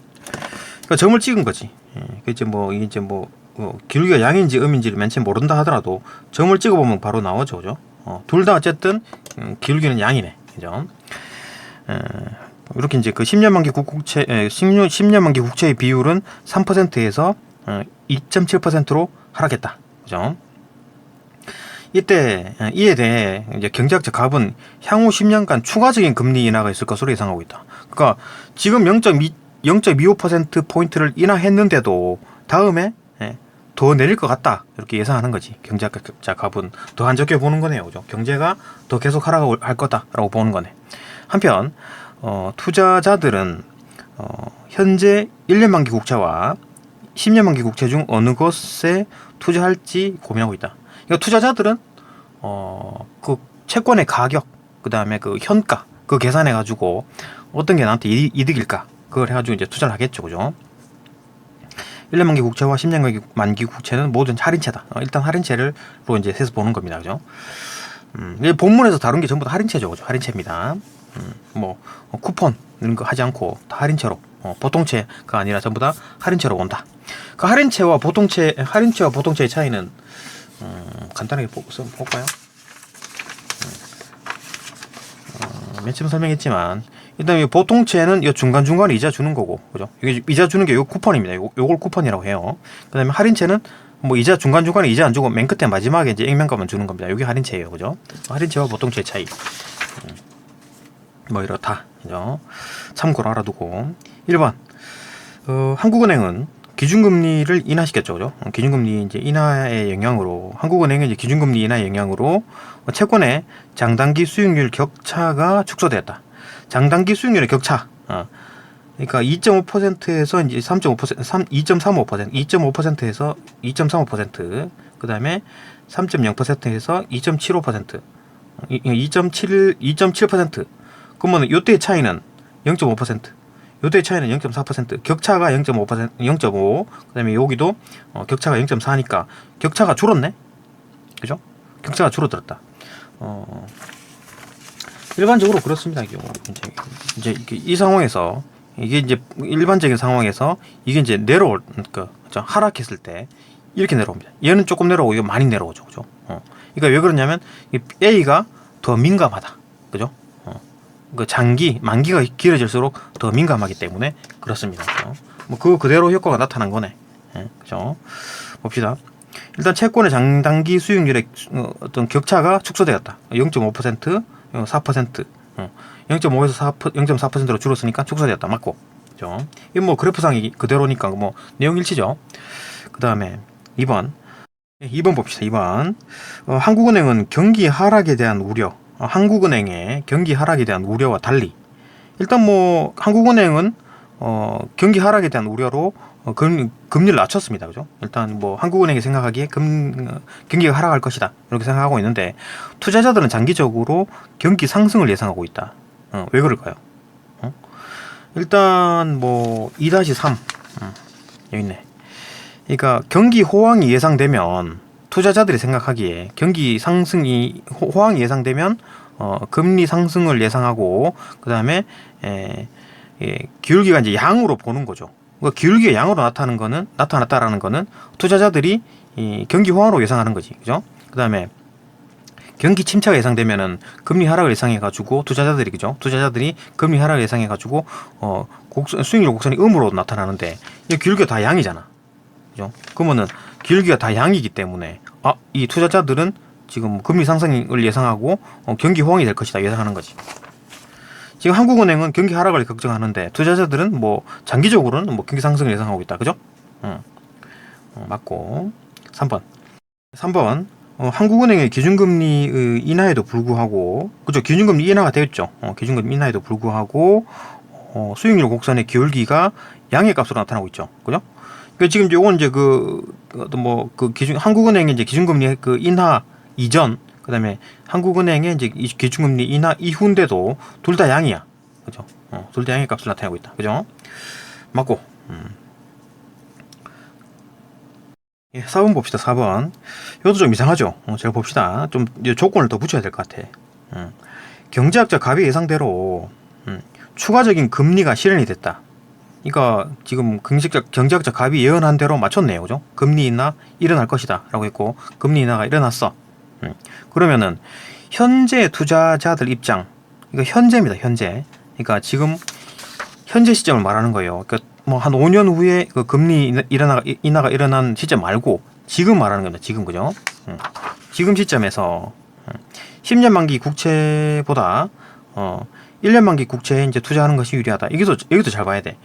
그러니까 점을 찍은 거지. 이게 이제 기울기가 양인지 음인지를 맨 처음 모른다 하더라도 점을 찍어보면 바로 나오죠, 그죠? 둘 다 어쨌든 기울기는 양이네, 그죠? 이렇게 이제 그 10년 만기 국채 10년 만기 국채의 비율은 3%에서 2.7%로 하락했다, 그죠? 이에 대해 이제 경제학자 갑은 향후 10년간 추가적인 금리 인하가 있을 것으로 예상하고 있다. 그러니까 지금 0.25% 포인트를 인하했는데도 다음에 더 내릴 것 같다, 이렇게 예상하는 거지. 경제학자 갑은 더 안 좋게 보는 거네요, 그죠? 경제가 더 계속 하락할 거다라고 보는 거네. 한편 투자자들은 현재 1년 만기 국채와 10년 만기 국채 중 어느 것에 투자할지 고민하고 있다. 그러니까 투자자들은 그 채권의 가격, 그 다음에 그 현가, 그 계산해 가지고 어떤 게 나한테 이득일까, 그걸 해가지고 이제 투자를 하겠죠, 그죠? 1년 만기 국채와 10년 만기 국채는 모든 할인채다. 일단 할인채로 이제 세서 보는 겁니다, 그죠? 본문에서 다룬 게 전부 다 할인채죠, 그죠? 할인채입니다. 뭐 쿠폰 이런 거 하지 않고 다 할인채로, 보통채가 아니라 전부 다 할인채로 온다. 그 할인채와 보통채의 차이는 간단하게 볼까요? 맨 처음 설명했지만 일단 이 보통채는 이 중간중간에 이자 주는 거고, 그죠? 이게 이자 주는 게 요 쿠폰입니다. 요걸 쿠폰이라고 해요. 그 다음에 할인채는 뭐 이자 중간중간에 이자 안 주고 맨 끝에 마지막에 이제 액면가만 주는 겁니다. 요게 할인채예요, 그죠? 할인채와 보통채의 차이. 뭐 이렇다, 그죠? 참고로 알아두고. 1번 한국은행은 기준금리를 인하시켰죠, 그죠? 기준금리 이제 인하의 영향으로, 한국은행의 이제 기준금리 인하의 영향으로 채권의 장단기 수익률 격차가 축소되었다. 장단기 수익률의 격차, 그러니까 2.5%에서 이제 3.5%, 2.35%, 2.5%에서 2.35%, 그 다음에 3.0%에서 2.75%, 2.7%. 그러면 요때의 차이는 0.5%. 요때 차이는 0.4%, 격차가 0.5%, 0.5, 그 다음에 여기도 격차가 0.4니까 격차가 줄었네? 그죠? 격차가 줄어들었다. 일반적으로 그렇습니다. 이제 이 상황에서, 이게 이제 일반적인 상황에서 이게 이제 하락했을 때 이렇게 내려옵니다. 얘는 조금 내려오고 이거 많이 내려오죠. 그죠? 그러니까 왜 그러냐면 A가 더 민감하다. 그죠? 그 만기가 길어질수록 더 민감하기 때문에 그렇습니다. 뭐 그대로 효과가 나타난 거네. 그죠? 봅시다. 일단 채권의 장단기 수익률의 어떤 격차가 축소되었다. 0.5%, 4%, 0.5에서 0.4%로 줄었으니까 축소되었다. 맞고. 그죠? 이건 뭐 그래프상이 그대로니까 뭐 내용 일치죠. 그 다음에 2번 봅시다. 2번. 한국은행은 경기 하락에 대한 우려. 한국은행의 경기 하락에 대한 우려와 달리, 일단 뭐 한국은행은 경기 하락에 대한 우려로 금리를 낮췄습니다. 그죠? 일단 뭐 한국은행이 생각하기에 경기가 하락할 것이다, 이렇게 생각하고 있는데, 투자자들은 장기적으로 경기 상승을 예상하고 있다. 왜 그럴까요? 일단 뭐 2-3 여기 있네. 그러니까 경기 호황이 예상되면, 투자자들이 생각하기에 경기 상승이 호황이 예상되면 금리 상승을 예상하고, 그 다음에 기울기가 이제 양으로 보는 거죠. 그러니까 기울기가 양으로 나타났다라는 거는 투자자들이 경기 호황으로 예상하는 거지, 그죠? 그 다음에 경기 침체가 예상되면은 금리 하락을 예상해가지고 투자자들이 금리 하락을 예상해가지고 수익률 곡선이 음으로 나타나는데, 이 기울기가 다 양이잖아, 그죠? 그러면은 기울기가 다 양이기 때문에 이 투자자들은 지금 금리 상승을 예상하고 경기 호황이 될 것이다 예상하는 거지. 지금 한국은행은 경기 하락을 걱정하는데, 투자자들은 뭐 장기적으로는 뭐 경기 상승을 예상하고 있다, 그죠? 맞고. 3번 한국은행의 기준금리 인하에도 불구하고, 그죠? 기준금리 인하가 되었죠. 기준금리 인하에도 불구하고 수익률 곡선의 기울기가 양의 값으로 나타나고 있죠, 그죠? 그 지금 요건 이제 한국은행의 이제 기준금리 그 인하 이전, 그다음에 한국은행의 이제 기준금리 인하 이후인데도 둘 다 양이야, 그죠? 둘 다 양의 값을 나타내고 있다, 그죠? 맞고. 4번 봅시다. 4번. 이것도 좀 이상하죠? 잘 봅시다. 좀 조건을 더 붙여야 될 것 같아. 경제학자 갑의 예상대로 추가적인 금리가 실현이 됐다. 이거 지금 경제학자 갑이 예언한 대로 맞췄네요. 그죠? 금리 인하 일어날 것이다 라고 했고 금리 인하가 일어났어. 그러면은 현재 투자자들 입장, 이거 현재입니다. 현재. 그러니까 지금 현재 시점을 말하는 거예요. 그러니까 뭐 한 5년 후에 그 금리 인하가 일어난 시점 말고 지금 말하는 겁니다. 지금. 그죠? 지금 시점에서 10년 만기 국채보다 1년 만기 국채에 이제 투자하는 것이 유리하다. 여기도 잘 봐야 돼.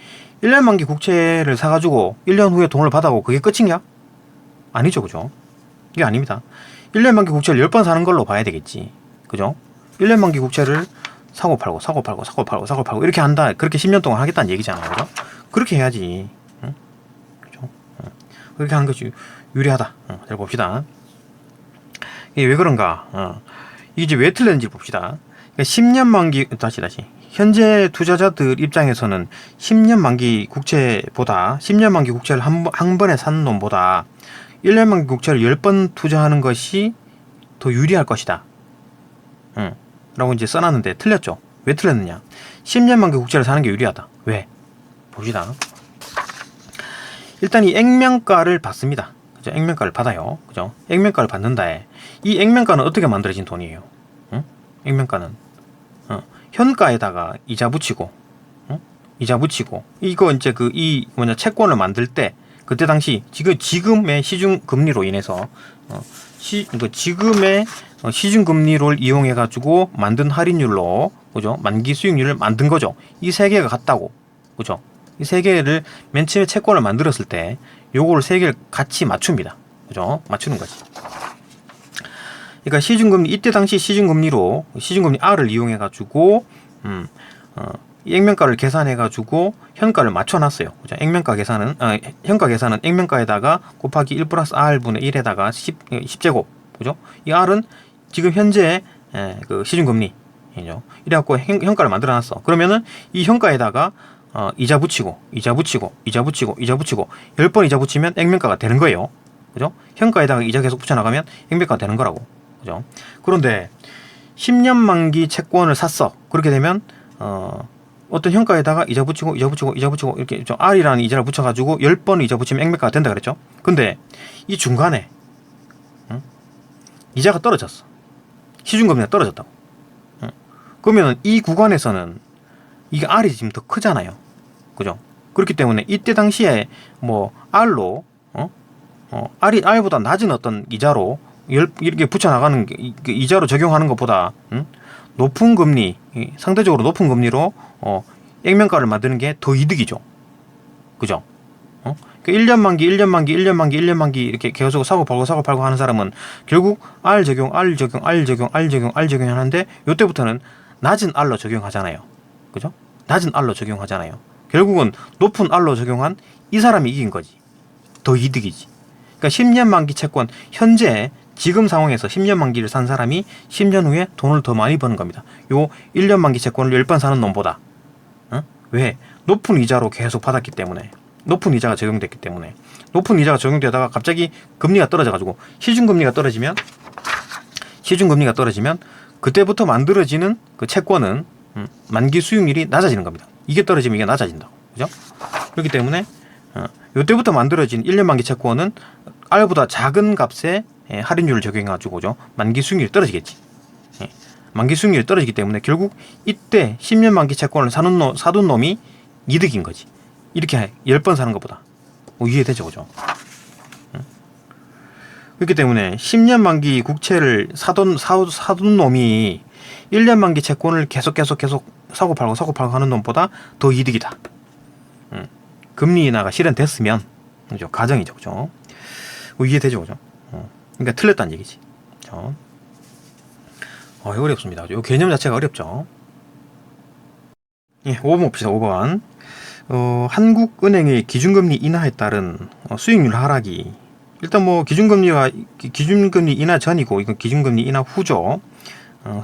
1년 만기 국채를 사가지고 1년 후에 돈을 받아고 그게 끝인가? 아니죠. 그죠? 이게 아닙니다. 1년 만기 국채를 10번 사는 걸로 봐야 되겠지. 그죠? 1년 만기 국채를 사고 팔고 이렇게 한다. 그렇게 10년 동안 하겠다는 얘기잖아요. 그죠? 그렇게 해야지. 응? 그죠? 그렇게 하는 것이 유리하다. 잘 봅시다. 이게 왜 그런가? 이게 이제 왜 틀렸는지 봅시다. 그러니까 10년 만기, 다시. 현재 투자자들 입장에서는 10년 만기 국채보다 10년 만기 국채를 한 번에 사는 놈보다 1년 만기 국채를 10번 투자하는 것이 더 유리할 것이다. 라고 이제 써놨는데 틀렸죠. 왜 틀렸느냐? 10년 만기 국채를 사는 게 유리하다. 왜? 봅시다. 일단 이 액면가를 받습니다. 그죠? 액면가를 받아요. 그죠? 액면가를 받는다에 이 액면가는 어떻게 만들어진 돈이에요? 액면가는 현가에다가 이자 붙이고, 이자 붙이고, 이거 이제 채권을 만들 때 그때 당시 지금의 시중 금리로 인해서 지금의 시중 금리를 이용해 가지고 만든 할인율로, 그죠? 만기 수익률을 만든 거죠. 이 세 개가 같다고, 그죠? 이 세 개를 맨 처음에 채권을 만들었을 때 요거를 세 개를 같이 맞춥니다. 그죠? 맞추는 거지. 그러니까 시중금리, 이때 당시 시중금리 R을 이용해 가지고 이 액면가를 계산해 가지고 현가를 맞춰놨어요. 그죠? 현가 계산은 액면가에다가 곱하기 1 플러스 R분의 1에다가 10제곱. 그죠? 이 R은 지금 현재 그 시중금리죠. 이래갖고 현가를 만들어놨어. 그러면은 이 현가에다가 이자 붙이고 10번 이자 붙이면 액면가가 되는 거예요. 그죠? 현가에다가 이자 계속 붙여나가면 액면가가 되는 거라고. 그죠? 그런데 10년 만기 채권을 샀어. 그렇게 되면 어떤 현가에다가 이자 붙이고 이렇게 좀 R이라는 이자를 붙여가지고 10번 이자 붙이면 액면가가 된다 그랬죠? 근데 이 중간에 이자가 떨어졌어. 시중금리가 떨어졌다고. 그러면 이 구간에서는 이게 R이 지금 더 크잖아요. 그죠? 그렇기 때문에 이때 당시에 뭐 R로 R보다 낮은 어떤 이자로 이렇게 붙여나가는 이자로 적용하는 것보다 높은 금리, 상대적으로 높은 금리로 액면가를 만드는 게 더 이득이죠. 그죠? 그러니까 1년 만기 이렇게 계속 사고 팔고 하는 사람은 결국 R 적용 하는데 요때부터는 낮은 R로 적용하잖아요. 그죠? 낮은 R로 적용하잖아요. 결국은 높은 R로 적용한 이 사람이 이긴 거지. 더 이득이지. 그러니까 10년 만기 채권, 현재 지금 상황에서 10년 만기를 산 사람이 10년 후에 돈을 더 많이 버는 겁니다. 요 1년 만기 채권을 10번 사는 놈보다. 왜? 높은 이자로 계속 받았기 때문에. 높은 이자가 적용됐기 때문에. 높은 이자가 적용되다가 갑자기 금리가 떨어져가지고 시중금리가 떨어지면 그때부터 만들어지는 그 채권은 만기 수익률이 낮아지는 겁니다. 이게 떨어지면 이게 낮아진다고. 그죠? 그렇기 때문에 이때부터 만들어진 1년 만기 채권은 R보다 작은 값에 할인율을 적용해가지고 그죠? 만기 수익률이 떨어지겠지. 만기 수익률이 떨어지기 때문에 결국 이때 10년 만기 채권을 사둔 놈이 이득인 거지. 이렇게 10번 사는 것보다. 이해되죠? 그죠? 그렇기 때문에 10년 만기 국채를 사둔 놈이 1년 만기 채권을 계속 사고 팔고 하는 놈보다 더 이득이다. 금리 인하가 실현됐으면, 그죠? 가정이죠. 그죠? 이해되죠? 그죠? 그러니까 틀렸다는 얘기지. 그죠? 어렵습니다. 이 개념 자체가 어렵죠. 예, 5번 봅시다. 5번. 한국은행의 기준금리 인하에 따른 수익률 하락이, 일단 뭐 기준금리 인하 전이고 이건 기준금리 인하 후죠.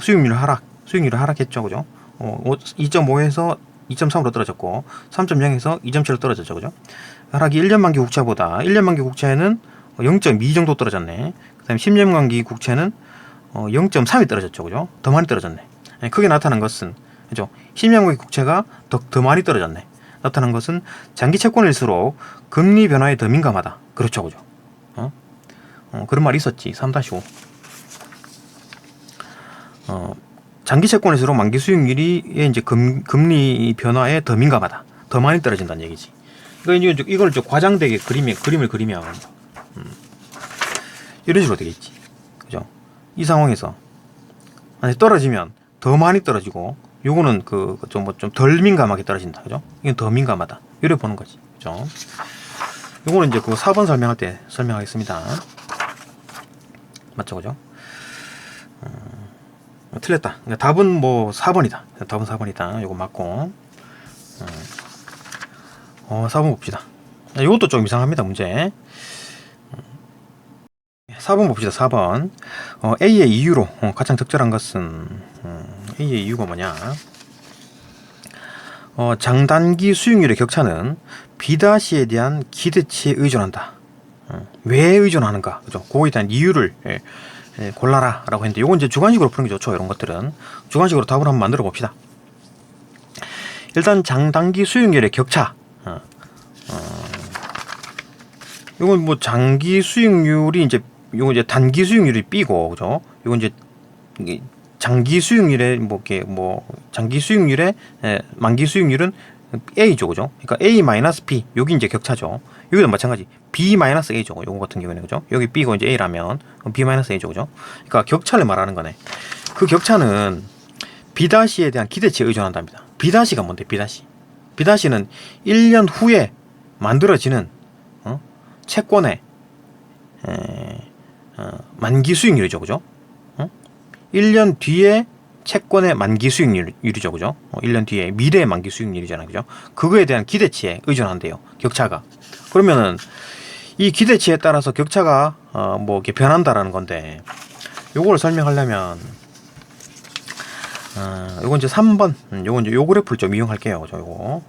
수익률 하락했죠. 그죠? 2.5에서 2.3으로 떨어졌고 3.0에서 2.7로 떨어졌죠. 그죠? 하락이 1년 만기 국채보다 1년 만기 국채는 0.2 정도 떨어졌네. 그다음에 10년 만기 국채는 0.3이 떨어졌죠. 그죠? 더 많이 떨어졌네. 크게 나타난 것은, 그죠? 10년 만기 국채가 더 많이 떨어졌네. 나타난 것은 장기 채권일수록 금리 변화에 더 민감하다. 그렇죠, 그죠? 그런 말이 있었지. 3-5. 장기 채권일수록 만기 수익률이 이제 금리 변화에 더 민감하다. 더 많이 떨어진다는 얘기지. 그러니까 이걸 좀 과장되게 그림을 그리면 이런 식으로 되겠지. 그죠? 이 상황에서 만약 떨어지면 더 많이 떨어지고, 요거는 좀 덜 민감하게 떨어진다. 그죠? 이건 더 민감하다. 이래 보는 거지. 그죠? 요거는 이제 4번 설명할 때 설명하겠습니다. 맞죠? 그죠? 틀렸다. 그러니까 답은 4번이다. 답은 4번이다. 요거 맞고. 4번 봅시다. 이것도 좀 이상합니다. 문제. 4번 봅시다. 4번. A의 이유로 가장 적절한 것은 A의 이유가 뭐냐? 장단기 수익률의 격차는 B'에 대한 기대치에 의존한다. 왜 의존하는가? 그죠? 그거에 대한 이유를 골라라 라고 했는데, 요건 이제 주관식으로 푸는 게 좋죠. 이런 것들은 주관식으로 답을 한번 만들어 봅시다. 일단 장단기 수익률의 격차. 요건 장기 수익률이 요건 이제 단기 수익률이 B고, 그죠? 요건 이제 장기 수익률의 장기 수익률의 만기 수익률은 A죠, 그죠? 그러니까 A-B, 여기 이제 격차죠. 여기도 마찬가지 B-A죠. 요거 같은 경우에는, 그죠? 여기 B고 이제 A라면 B-A죠, 그죠? 그러니까 격차를 말하는 거네. 그 격차는 B'에 대한 기대치에 의존한답니다. B'가 뭔데? B'는 1년 후에 만들어지는 채권의 만기 수익률이죠, 그죠? 1년 뒤에 채권의 만기 수익률이죠, 그죠? 1년 뒤에 미래의 만기 수익률이잖아요, 그죠? 그거에 대한 기대치에 의존한대요, 격차가. 그러면은 이 기대치에 따라서 격차가 이렇게 변한다라는 건데, 요거를 설명하려면 요건 이제 3번, 요건 이제 요 그래프를 좀 이용할게요, 그죠? 요거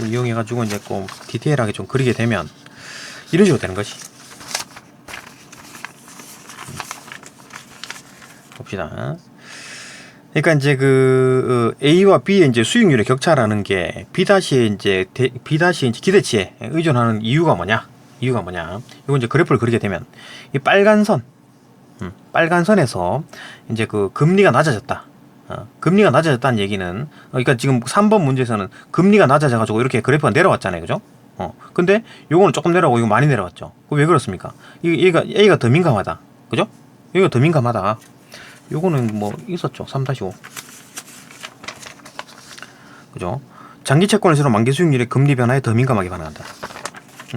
이용해가지고 이제 좀 디테일하게 좀 그리게 되면 이런 식으로 되는 것이. 봅시다. 그러니까 이제 A와 B의 이제 수익률의 격차라는 게 B'의 이제 기대치에 의존하는 이유가 뭐냐? 이건 이제 그래프를 그리게 되면 이 빨간 선에서 이제 금리가 낮아졌다. 금리가 낮아졌다는 얘기는, 그러니까 지금 3번 문제에서는 금리가 낮아져가지고 이렇게 그래프가 내려왔잖아요, 그죠? 근데 요거는 조금 내려오고 이거 많이 내려왔죠. 왜 그렇습니까? A가 더 민감하다, 그죠? 여기가 더 민감하다. 요거는 있었죠. 3-5. 그죠? 장기 채권일수록 만기 수익률의 금리 변화에 더 민감하게 반응한다.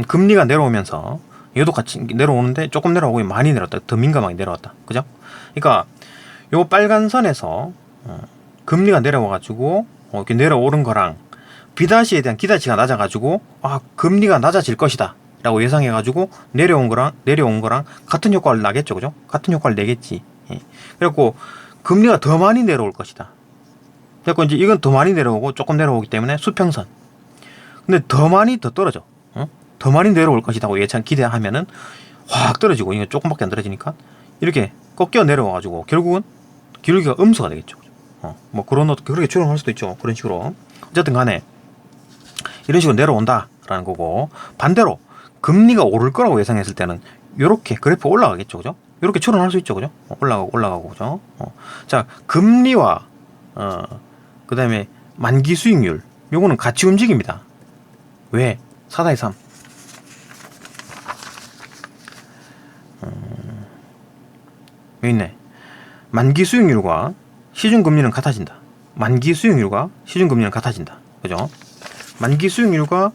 금리가 내려오면서 얘도 같이 내려오는데 조금 내려오고 많이 내려왔다. 더 민감하게 내려왔다. 그죠? 그러니까 요 빨간 선에서 금리가 내려와가지고 이렇게 내려오른 거랑 B'에 대한 기대치가 낮아가지고 금리가 낮아질 것이다 라고 예상해가지고 내려온 거랑 같은 효과를 나겠죠, 그죠? 같은 효과를 내겠지. 그래갖고 금리가 더 많이 내려올 것이다. 그래갖고 이제 이건 더 많이 내려오고 조금 내려오기 때문에 수평선. 근데 더 떨어져. 더 많이 내려올 것이라고 기대하면은 확 떨어지고, 이게 조금밖에 안 떨어지니까 이렇게 꺾여 내려와가지고 결국은 기울기가 음수가 되겠죠. 그렇게 추론할 수도 있죠. 그런 식으로. 어쨌든 간에 이런 식으로 내려온다라는 거고, 반대로 금리가 오를 거라고 예상했을 때는 이렇게 그래프 올라가겠죠, 그죠? 이렇게 추론할 수 있죠, 그죠? 올라가고, 그죠? 자, 금리와 그 다음에 만기 수익률, 요거는 같이 움직입니다. 왜? 4-3. 여기 있네. 만기 수익률과 시중금리는 같아진다. 그죠? 만기 수익률과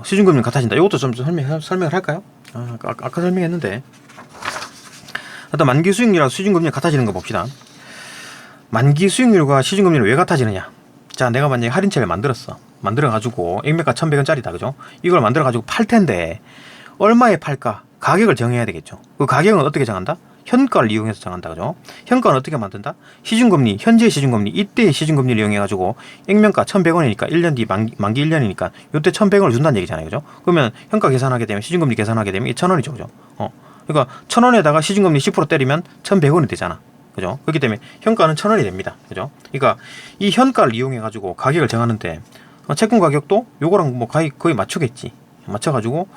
시중금리는 같아진다. 이것도 좀 설명을 할까요? 아까 설명했는데. 일단 만기 수익률과 시중금리가 같아지는 거 봅시다. 만기 수익률과 시중금리는 왜 같아지느냐? 자, 내가 만약에 할인책을 만들어가지고 액면가 1,100원짜리다, 그죠? 이걸 만들어가지고 팔 텐데 얼마에 팔까? 가격을 정해야 되겠죠. 그 가격은 어떻게 정한다? 현가를 이용해서 정한다, 그죠? 현가는 어떻게 만든다? 시중금리, 현재의 시중금리, 이때의 시중금리를 이용해가지고 액면가 1,100원이니까 1년 뒤 만기 1년이니까 요때 1,100원을 준다는 얘기잖아요, 그죠? 그러면 현가 계산하게 되면, 시중금리 계산하게 되면 1,000원이죠, 그죠? 그러니까 1,000원에다가 시중금리 10% 때리면 1,100원이 되잖아, 그죠? 그렇기 때문에 현가는 1,000원이 됩니다, 그죠? 그러니까 이 현가를 이용해가지고 가격을 정하는데 채권 가격도 요거랑 뭐 거의 맞추겠지. 맞춰가지고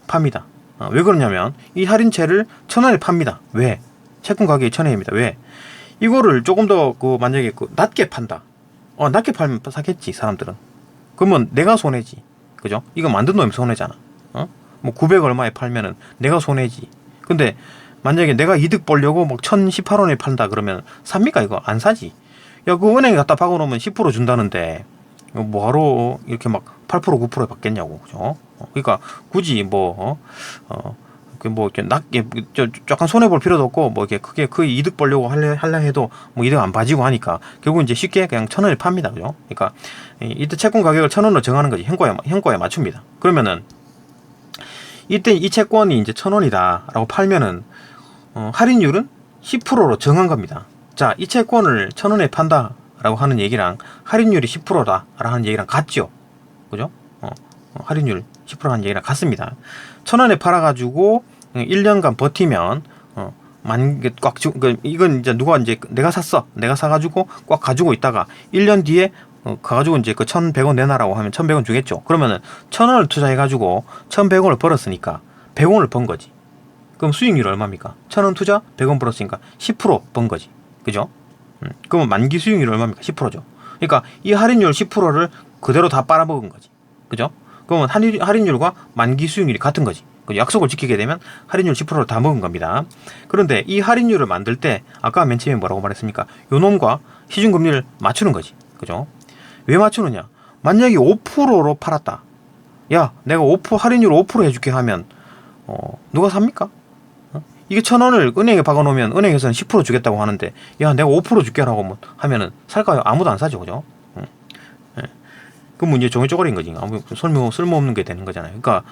팝니다. 왜 그러냐면 이 할인채를 1,000원에 팝니다. 왜? 채권 가격이 1,000원입니다. 왜? 이거를 조금 더 만약에 낮게 판다. 낮게 팔면 사겠지 사람들은. 그러면 내가 손해지. 그죠? 이거 만든 놈이 손해잖아. 뭐 900 얼마에 팔면은 내가 손해지. 근데 만약에 내가 이득 보려고 막 1,018원에 판다 그러면 삽니까? 이거 안 사지. 야, 그 은행에 갖다 박아놓으면 10% 준다는데 뭐하러 이렇게 막 8% 9%에 받겠냐고. 그죠? 그러니까 굳이 이렇게 낮게 약간 손해 볼 필요도 없고 뭐 이렇게 크게 그 이득 보려고 하려 해도 뭐 이득 안 봐지고 하니까 결국 이제 쉽게 그냥 1,000원에 팝니다. 그죠? 그러니까 이때 채권 가격을 1,000원으로 정하는 거지. 현가에 맞춥니다. 그러면은 이때 이 채권이 이제 1,000원이다라고 팔면은 할인율은 10%로 정한 겁니다. 자, 이 채권을 1,000원에 판다라고 하는 얘기랑 할인율이 10%다라는 얘기랑 같죠. 그죠? 할인율 10%라는 얘기랑 같습니다. 1,000원에 팔아가지고 1년간 버티면 이건 이제 내가 샀어. 내가 사가지고 꽉 가지고 있다가 1년 뒤에 가가지고 이제 그 1,100원 내놔라고 하면 1,100원 주겠죠. 그러면은 1,000원을 투자해가지고 1,100원을 벌었으니까 100원을 번 거지. 그럼 수익률 얼마입니까? 1,000원 투자 100원 벌었으니까 10%번 거지. 그죠? 그러면 만기 수익률 얼마입니까? 10%죠. 그러니까 이 할인율 10%를 그대로 다 빨아먹은 거지. 그죠? 그러면 할인율과 만기 수익률이 같은 거지. 약속을 지키게 되면 할인율 10%를 다 먹은 겁니다. 그런데 이 할인율을 만들 때 아까 맨 처음에 뭐라고 말했습니까? 요놈과 시중금리를 맞추는 거지. 그죠? 왜 맞추느냐? 만약에 5%로 팔았다. 야, 내가 할인율 5% 해줄게 하면 누가 삽니까? 이게 1,000원을 은행에 박아놓으면 은행에서는 10% 주겠다고 하는데 야, 내가 5% 줄게라고 하면은 살까요? 아무도 안 사죠. 그죠? 그럼 이제 종이 쪼가리인 거지. 아무 쓸모없는 게 되는 거잖아요. 그러니까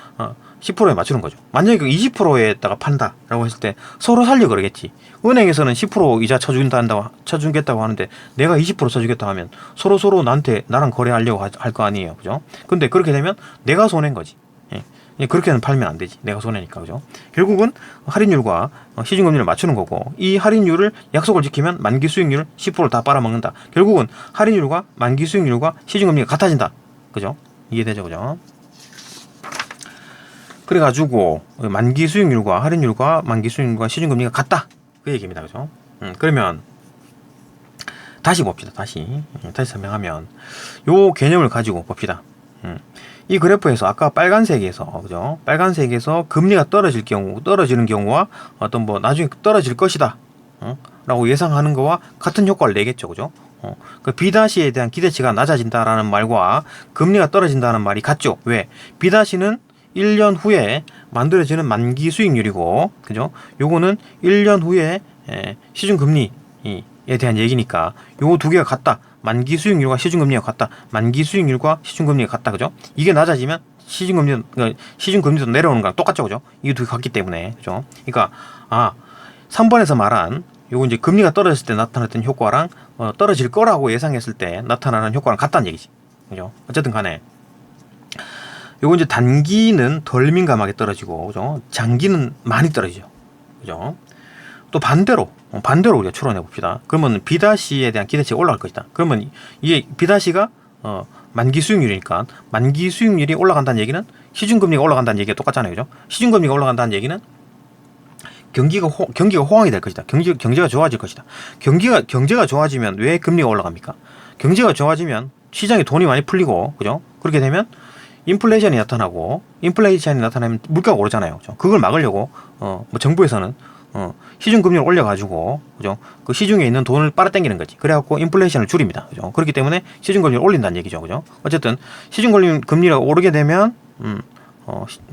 10%에 맞추는 거죠. 만약에 20%에다가 판다라고 했을 때 서로 살려 그러겠지. 은행에서는 10% 이자 쳐주겠다고 하는데 내가 20% 쳐주겠다 하면 서로 나랑 거래하려고 할 거 아니에요. 그죠? 근데 그렇게 되면 내가 손해인 거지. 그렇게는 팔면 안 되지. 내가 손해니까. 그죠? 결국은 할인율과 시중금리를 맞추는 거고, 이 할인율을 약속을 지키면 만기 수익률 10%를 다 빨아먹는다. 결국은 할인율과 만기 수익률과 시중금리가 같아진다. 그죠? 이해되죠? 그죠? 그래가지고 만기 수익률과 할인율과 만기 수익률과 시중금리가 같다. 그 얘기입니다. 그죠? 그러면 다시 봅시다. 다시 설명하면 요 개념을 가지고 봅시다. 이 그래프에서 아까 빨간색에서 그죠? 빨간색에서 금리가 떨어지는 경우와 어떤 나중에 떨어질 것이다. 라고 예상하는 거와 같은 효과를 내겠죠. 그죠? 그 B'에 대한 기대치가 낮아진다라는 말과 금리가 떨어진다는 말이 같죠. 왜? B'는 1년 후에 만들어지는 만기 수익률이고, 그죠? 요거는 1년 후에 시중금리에 대한 얘기니까 요 두 개가 같다. 만기 수익률과 시중금리가 같다. 만기 수익률과 시중금리가 같다. 그죠? 이게 낮아지면 시중금리도 내려오는 거랑 똑같죠. 그죠? 이게 두 개 같기 때문에. 그죠? 그러니까 3번에서 말한 요거 이제 금리가 떨어졌을 때 나타났던 효과랑 떨어질 거라고 예상했을 때 나타나는 효과랑 같다는 얘기지. 그죠? 어쨌든 간에 요거 이제 단기는 덜 민감하게 떨어지고, 그죠? 장기는 많이 떨어지죠. 그죠? 또 반대로 우리가 추론해 봅시다. 그러면 B'에 대한 기대치가 올라갈 것이다. 그러면 이게 B'가 만기 수익률이니까 만기 수익률이 올라간다는 얘기는 시중금리가 올라간다는 얘기가 똑같잖아요. 그죠? 시중금리가 올라간다는 얘기는 경기가 호황이 될 것이다. 경제가 좋아질 것이다. 경제가 좋아지면 왜 금리가 올라갑니까? 경제가 좋아지면 시장에 돈이 많이 풀리고, 그죠? 그렇게 되면 인플레이션이 나타나면 물가가 오르잖아요. 그죠? 그걸 막으려고 정부에서는 시중 금리를 올려가지고, 그죠? 그 시중에 있는 돈을 빨아당기는 거지. 그래갖고 인플레이션을 줄입니다. 그죠? 그렇기 때문에 시중 금리를 올린다는 얘기죠. 그죠? 어쨌든 시중 금리가 오르게 되면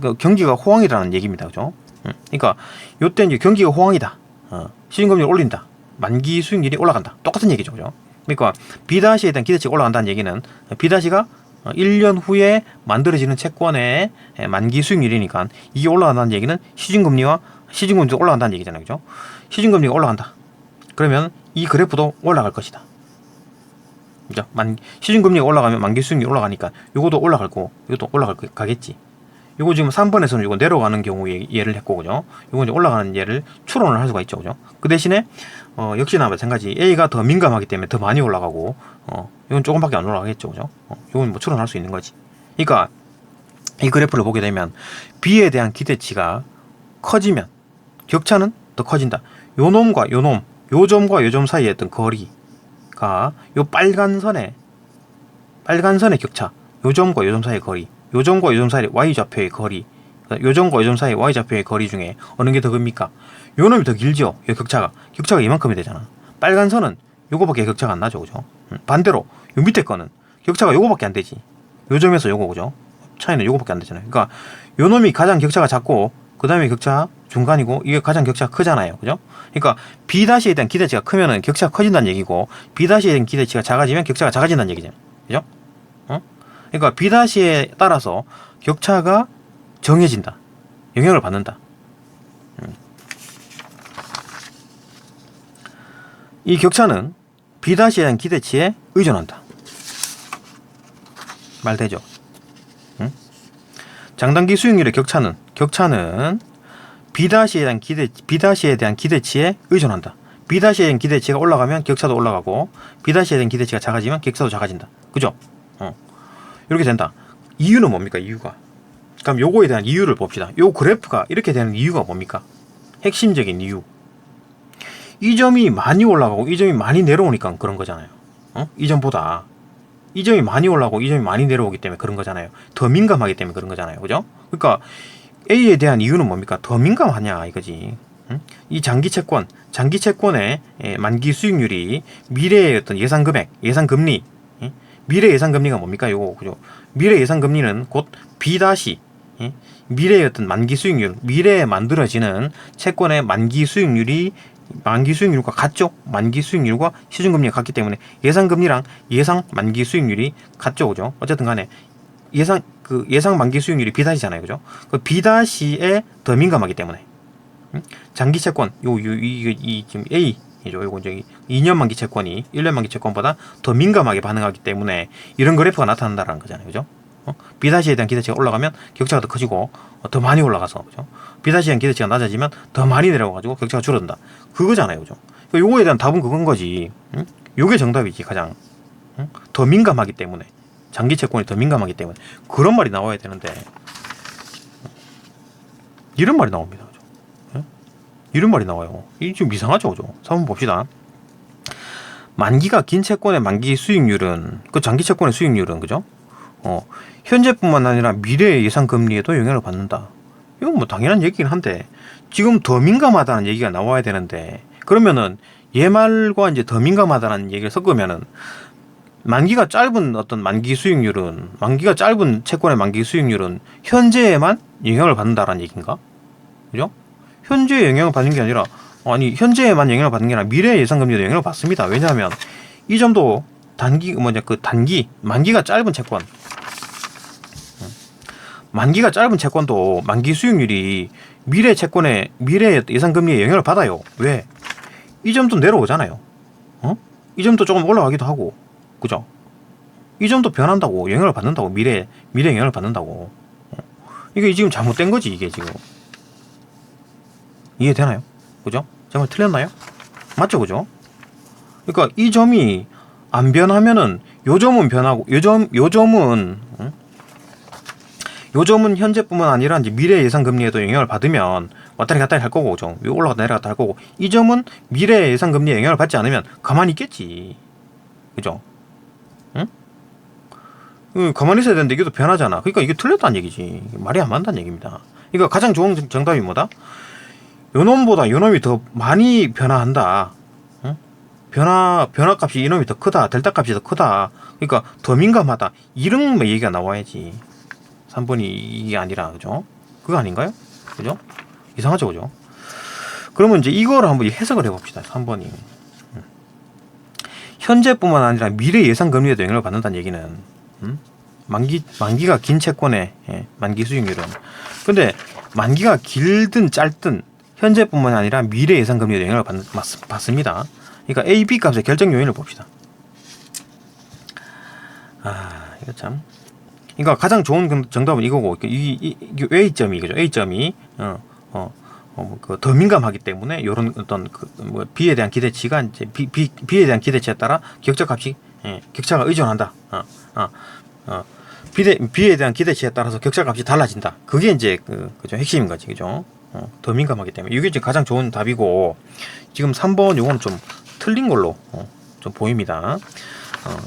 그 경기가 호황이라는 얘기입니다. 그죠? 그러니까 요때 이제 경기가 호황이다. 시중 금리를 올린다. 만기 수익률이 올라간다. 똑같은 얘기죠. 그죠? 그러니까 B'에 대한 기대치가 올라간다는 얘기는 B'가 1년 후에 만들어지는 채권의 만기 수익률이니까 이게 올라간다는 얘기는 시중금리도 올라간다는 얘기잖아요. 그죠? 시중금리가 올라간다. 그러면 이 그래프도 올라갈 것이다. 그죠? 시중금리가 올라가면 만기 수익률이 올라가니까 요것도 올라갈 거고, 이것도 가겠지. 요거 지금 3번에서는 요거 내려가는 경우에 예를 했고, 그죠? 요거 이제 올라가는 예를 추론을 할 수가 있죠, 그죠? 그 대신에, 역시나 마찬가지. A가 더 민감하기 때문에 더 많이 올라가고, 이건 조금밖에 안 올라가겠죠, 그죠? 요건 뭐 추론할 수 있는 거지. 그러니까, 이 그래프를 보게 되면, B에 대한 기대치가 커지면, 격차는 더 커진다. 요 놈과 요 놈, 요 점과 요 점 사이에 어떤 거리가, 요 빨간 선의 격차, 요 점과 요 점 사이의 거리, 요 점과 요 점 사이의 Y좌표의 거리, 요 점과 요 점 사이의 Y좌표의 거리 중에 어느 게 더 큽니까? 요 놈이 더 길죠? 요 격차가 이만큼이 되잖아. 빨간 선은 요거밖에 격차가 안 나죠, 그죠? 반대로 요 밑에 거는 격차가 요거밖에 안 되지. 요 점에서 요거, 그죠? 차이는 요거밖에 안 되잖아요. 그러니까 요 놈이 가장 격차가 작고, 그 다음에 격차 중간이고, 이게 가장 격차가 크잖아요, 그죠? 그러니까 B-에 대한 기대치가 크면은 격차가 커진다는 얘기고, B-에 대한 기대치가 작아지면 격차가 작아진다는 얘기잖아요, 그죠? 그러니까 B-에 따라서 격차가 정해진다. 영향을 받는다. 이 격차는 B-에 대한 기대치에 의존한다. 말 되죠? 장단기 수익률의 격차는 B-에 대한 기대치에 의존한다. B-에 대한 기대치가 올라가면 격차도 올라가고, B-에 대한 기대치가 작아지면 격차도 작아진다. 그죠? 이렇게 된다. 이유는 뭡니까? 이유가. 그럼 요거에 대한 이유를 봅시다. 요 그래프가 이렇게 되는 이유가 뭡니까? 핵심적인 이유. 이 점이 많이 올라가고 이 점이 많이 내려오니까 그런 거잖아요. 이 점보다 이 점이 많이 올라가고 이 점이 많이 내려오기 때문에 그런 거잖아요. 더 민감하기 때문에 그런 거잖아요. 그죠? 그러니까 A에 대한 이유는 뭡니까? 더 민감하냐 이거지. 이 장기 채권의 만기 수익률이 미래의 어떤 예상 금액, 예상 금리, 미래 예상 금리가 뭡니까? 요거, 그죠? 미래 예상 금리는 곧 B- 미래의 어떤 만기 수익률, 미래에 만들어지는 채권의 만기 수익률과 같죠? 만기 수익률과 시중 금리가 같기 때문에 예상 금리랑 예상 만기 수익률이 같죠, 그죠? 어쨌든 간에 예상 만기 수익률이 B-잖아요, 그죠? 그 B-에 더 민감하기 때문에 장기 채권, 지금 A 요거 이제 2년 만기 채권이 1년 만기 채권보다 더 민감하게 반응하기 때문에 이런 그래프가 나타난다는 거잖아요, 그죠? B-에 대한 기대치가 올라가면 격차가 더 커지고 더 많이 올라가서, 그죠? B-에 대한 기대치가 낮아지면 더 많이 내려가지고 격차가 줄어든다. 그거잖아요, 그죠? 요거에 대한 답은 그건 거지. 요게 정답이지, 가장. 더 민감하기 때문에. 장기 채권이 더 민감하기 때문에. 그런 말이 나와야 되는데 이런 말이 나옵니다, 그죠? 이런 말이 나와요. 이게 좀 이상하죠, 그죠? 한번 봅시다. 만기가 긴 채권의 만기 수익률은, 그 장기 채권의 수익률은, 그죠? 현재뿐만 아니라 미래의 예상 금리에도 영향을 받는다. 이건 뭐 당연한 얘기긴 한데, 지금 더 민감하다는 얘기가 나와야 되는데, 그러면은 얘 말과 이제 더 민감하다는 얘기를 섞으면은, 만기가 짧은 어떤 만기가 짧은 채권의 만기 수익률은 현재에만 영향을 받는다라는 얘기인가? 그죠? 현재에 영향을 받는 게 아니라, 현재에만 영향을 받는 게 아니라 미래 예상금리도 영향을 받습니다. 왜냐하면 이 점도 만기가 짧은 채권도 만기 수익률이 미래 예상금리에 영향을 받아요. 왜? 이 점도 내려오잖아요. 이 점도 조금 올라가기도 하고, 그죠? 이 점도 변한다고, 영향을 받는다고, 미래 영향을 받는다고. 이게 지금 잘못된 거지, 이게 지금. 이해되나요? 그죠? 제 말 틀렸나요? 맞죠, 그죠? 그러니까 이 점이 안 변하면은 요 점은 변하고, 요 점은 현재뿐만 아니라 이제 미래 예상 금리에도 영향을 받으면 왔다리 갔다리 할 거고, 그죠? 올라갔다 내려갔다 할 거고, 이 점은 미래 예상 금리에 영향을 받지 않으면 가만히 있겠지, 그죠? 응? 가만히 있어야 되는데 이게 또 변하잖아. 그러니까 이게 틀렸다는 얘기지. 말이 안 맞는다는 얘기입니다. 그러니까 가장 좋은 정답이 뭐다? 요놈보다 요놈이 더 많이 변화한다. 변화값이 이놈이 더 크다. 델타 값이 더 크다. 그러니까 더 민감하다. 이런 얘기가 나와야지. 3번이 이게 아니라, 그죠? 그거 아닌가요? 그죠? 이상하죠, 그죠? 그러면 이제 이거를 한번 해석을 해봅시다. 3번이. 현재뿐만 아니라 미래 예상 금리에도 영향을 받는다는 얘기는, 만기가 긴 채권의 만기 수익률은. 근데 만기가 길든 짧든 현재뿐만 아니라 미래 예상 금리에도 영향을 받습니다. 그러니까 A, B 값의 결정 요인을 봅시다. 이거 참 그러니까 가장 좋은 정답은 이거고 이게 A점이 그죠? A점이 더 민감하기 때문에 이런 어떤 뭐 B에 대한 기대치가 이제 B에 대한 기대치에 따라 격차값이 격차가 의존한다. B에 대한 기대치에 따라서 격차값이 달라진다. 그게 이제 그죠? 핵심인 거지, 그죠? 더 민감하기 때문에 이게 이제 가장 좋은 답이고 지금 3번 요거는 좀 틀린 걸로 좀 보입니다.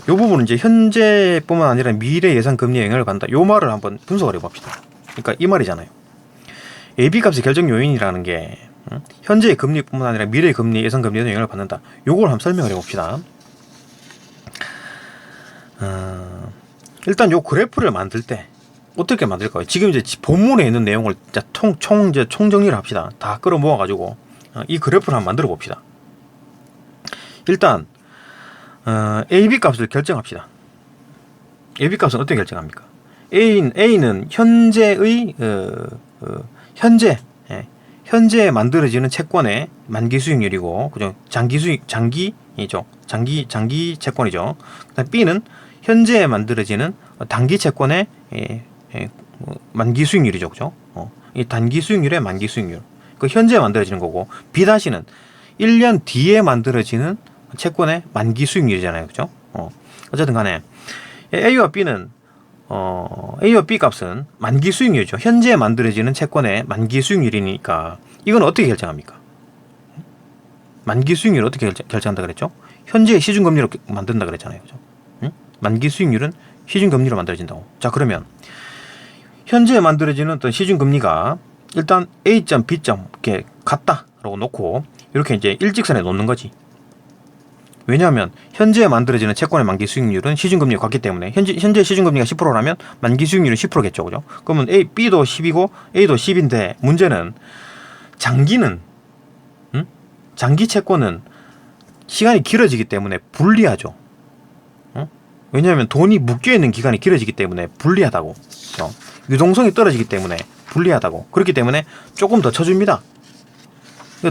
요 부분은 이제 현재뿐만 아니라 미래 예상 금리에 영향을 받는다. 요 말을 한번 분석을 해봅시다. 그러니까 이 말이잖아요. AB 값의 결정 요인이라는 게 현재의 금리뿐만 아니라 미래의 금리, 예상 금리에도 영향을 받는다. 요걸 한번 설명을 해봅시다. 일단 요 그래프를 만들 때 어떻게 만들까요? 지금 이제 본문에 있는 내용을 총 정리를 합시다. 다 끌어 모아 가지고 이 그래프를 한번 만들어 봅시다. 일단 AB 값을 결정합시다. AB 값은 어떻게 결정합니까? A는 현재의 현재 만들어지는 채권의 만기 수익률이고, 그죠? 장기이죠. 장기 채권이죠. 그다음 B는 현재 만들어지는 단기 채권의 만기 수익률이죠, 그죠? 이 단기 수익률의 만기 수익률. 그 현재 만들어지는 거고, B-는 1년 뒤에 만들어지는 채권의 만기 수익률이잖아요, 그죠? 어쨌든 간에 A와 B는 A와 B 값은 만기 수익률이죠. 현재 만들어지는 채권의 만기 수익률이니까 이건 어떻게 결정합니까? 만기 수익률을 어떻게 결정한다 그랬죠? 현재 시중금리로 만든다 그랬잖아요, 그죠? 응? 만기 수익률은 시중금리로 만들어진다고. 자, 그러면 현재 만들어지는 어떤 시중금리가 일단 A점, B점 이렇게 같다라고 놓고 이렇게 이제 일직선에 놓는 거지. 왜냐하면 현재 만들어지는 채권의 만기 수익률은 시중금리가 같기 때문에 현재 시중금리가 10%라면 만기 수익률은 10%겠죠, 그죠? 그러면 B도 10이고 A도 10인데 문제는 장기 채권은 시간이 길어지기 때문에 불리하죠. 왜냐하면 돈이 묶여 있는 기간이 길어지기 때문에 불리하다고. 유동성이 떨어지기 때문에 불리하다고. 그렇기 때문에 조금 더 쳐줍니다.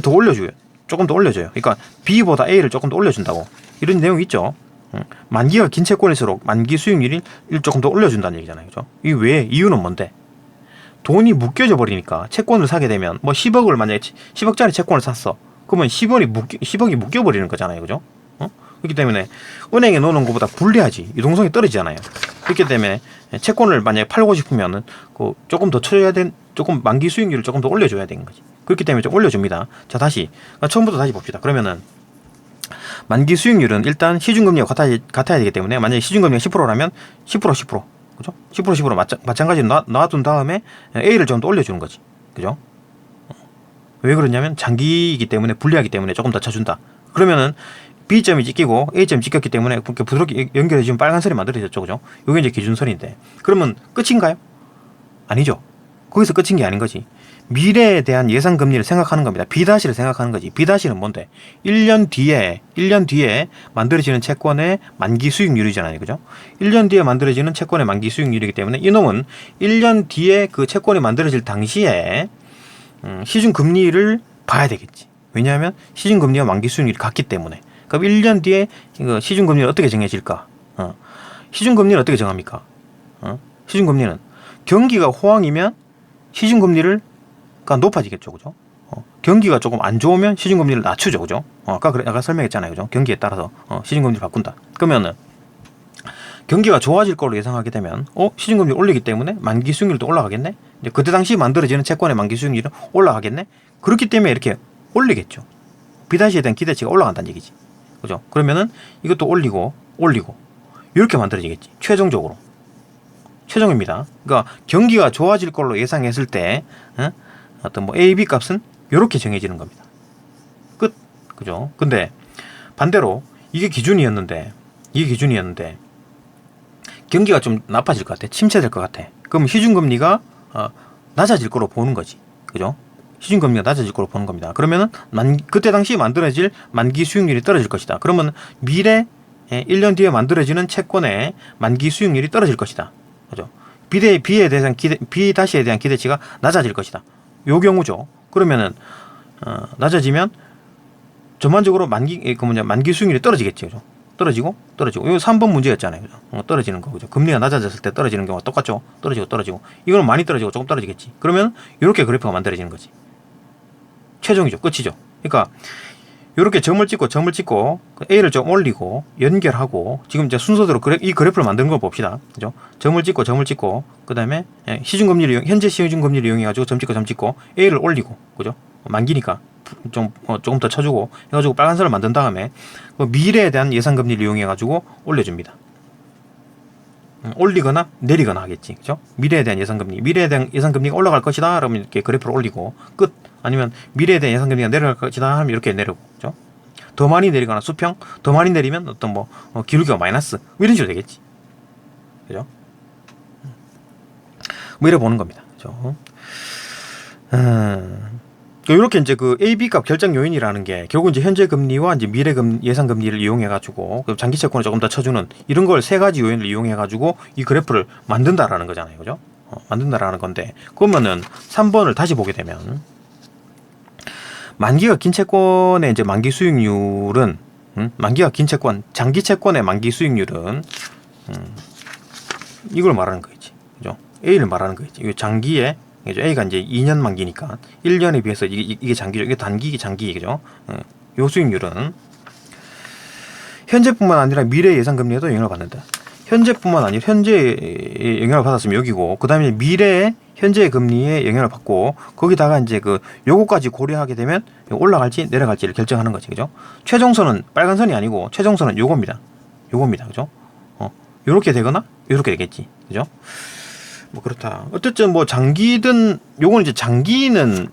더 올려줘요. 조금 더 올려줘요. 그러니까 B보다 A를 조금 더 올려준다고. 이런 내용이 있죠. 만기가 긴 채권일수록 만기 수익률이 조금 더 올려준다는 얘기잖아요, 그죠? 이 왜? 이유는 뭔데? 돈이 묶여져 버리니까 채권을 사게 되면 뭐 10억을 만약에 10억짜리 채권을 샀어. 그러면 10억이 묶여버리는 거잖아요, 그죠? 그렇기 때문에 은행에 넣는 것보다 불리하지. 유동성이 떨어지잖아요. 그렇기 때문에 채권을 만약에 팔고 싶으면은 조금 더 쳐줘야 조금 만기 수익률을 조금 더 올려줘야 되는 거지. 그렇기 때문에 좀 올려줍니다. 자, 처음부터 다시 봅시다. 그러면은 만기 수익률은 일단 시중금리가 같아야 되기 때문에 만약에 시중금리가 10%라면 10%, 그죠? 10%, 마찬가지로 놔둔 다음에 A를 좀 더 올려주는 거지, 그죠? 왜 그러냐면 장기이기 때문에 불리하기 때문에 조금 더 쳐준다. 그러면은 B점이 찍히고 A점이 찍혔기 때문에 그렇게 부드럽게 연결해주면 빨간 선이 만들어졌죠, 그죠? 이게 이제 기준선인데 그러면 끝인가요? 아니죠. 거기서 끝인 게 아닌 거지. 미래에 대한 예상 금리를 생각하는 겁니다. B-를 생각하는 거지. B-는 뭔데? 1년 뒤에 만들어지는 채권의 만기 수익률이잖아요, 그죠? 1년 뒤에 만들어지는 채권의 만기 수익률이기 때문에 이놈은 1년 뒤에 그 채권이 만들어질 당시에 시중 금리를 봐야 되겠지. 왜냐하면 시중 금리와 만기 수익률이 같기 때문에. 그럼 1년 뒤에 시중 금리는 어떻게 정해질까? 시중 금리는 어떻게 정합니까? 시중 금리는 경기가 호황이면 시중 금리를 높아지겠죠, 그죠? 경기가 조금 안 좋으면 시중 금리를 낮추죠, 그죠? 아까 설명했잖아요, 그죠? 경기에 따라서 시중 금리를 바꾼다. 그러면은 경기가 좋아질 걸로 예상하게 되면 시중 금리를 올리기 때문에 만기 수익률도 올라가겠네. 이제 그때 당시 만들어지는 채권의 만기 수익률은 올라가겠네. 그렇기 때문에 이렇게 올리겠죠. B-에 대한 기대치가 올라간다는 얘기지, 그죠? 그러면은 이것도 올리고 이렇게 만들어지겠지. 최종입니다. 그러니까 경기가 좋아질 걸로 예상했을 때 어떤 뭐 A, B 값은 이렇게 정해지는 겁니다. 끝. 그죠? 근데 반대로 이게 기준이었는데 경기가 좀 나빠질 것 같아. 침체될 것 같아. 그럼 시중금리가 낮아질 거로 보는 거지. 그죠? 시중금리가 낮아질 거로 보는 겁니다. 그러면은 그때 당시 만들어질 만기 수익률이 떨어질 것이다. 그러면 미래 1년 뒤에 만들어지는 채권의 만기 수익률이 떨어질 것이다. 그죠? B-에 대한 기대치가 낮아질 것이다. 요 경우죠. 그러면은 낮아지면 전반적으로 만기 수익률이 떨어지겠죠. 그죠? 떨어지고 떨어지고. 이거 3번 문제였잖아요. 그죠? 떨어지는 거. 그죠? 금리가 낮아졌을 때 떨어지는 경우가 똑같죠. 떨어지고 떨어지고. 이거는 많이 떨어지고 조금 떨어지겠지. 그러면 이렇게 그래프가 만들어지는 거지. 최종이죠. 끝이죠. 그러니까 이렇게 점을 찍고 A를 좀 올리고 연결하고, 지금 이제 순서대로 이 그래프를 만드는 걸 봅시다. 그죠? 점을 찍고 그다음에 시중금리를 현재 시중금리를 이용해 가지고 점 찍고 A를 올리고, 그죠? 만기니까 조금 더 쳐주고 해가지고 빨간선을 만든 다음에 미래에 대한 예상금리를 이용해 가지고 올려줍니다. 올리거나 내리거나 하겠지. 그죠? 미래에 대한 예상금리가 올라갈 것이다 그러면 이렇게 그래프를 올리고 끝. 아니면 미래에 대한 예상금리가 내려갈 것이다 하면 이렇게 내리고. 그죠? 더 많이 내리거나 수평, 더 많이 내리면 어떤 기울기가 마이너스 이런 식으로 되겠지. 그죠? 이래 보는 겁니다. 그죠? 이렇게 이제 그 AB 값 결정 요인이라는 게 결국 이제 현재 금리와 이제 미래 예상 금리를 이용해 가지고 장기 채권을 조금 더 쳐주는 이런 걸 세 가지 요인을 이용해 가지고 이 그래프를 만든다라는 거잖아요. 그죠? 만든다라는 건데, 그러면은 3번을 다시 보게 되면 만기가 긴 채권의 이제 만기 수익률은 만기가 긴 채권, 장기 채권의 만기 수익률은 이걸 말하는 거겠지. 그죠? A를 말하는 거겠지. 이거 장기에 A가 이제 2년 만기니까 1년에 비해서 이게 장기죠. 이게 단기, 장기, 그죠? 요 수익률은 현재뿐만 아니라 미래 예상 금리에도 영향을 받는다. 현재뿐만 아니라 현재에 영향을 받았으면 여기고, 그 다음에 미래의 현재 금리에 영향을 받고, 거기다가 이제 요거까지 고려하게 되면 올라갈지 내려갈지를 결정하는 거지. 그죠? 최종선은 빨간 선이 아니고 최종선은 요겁니다. 그죠? 요렇게 되거나 요렇게 되겠지. 그죠? 그렇다. 어쨌든 장기든, 요건 이제 장기는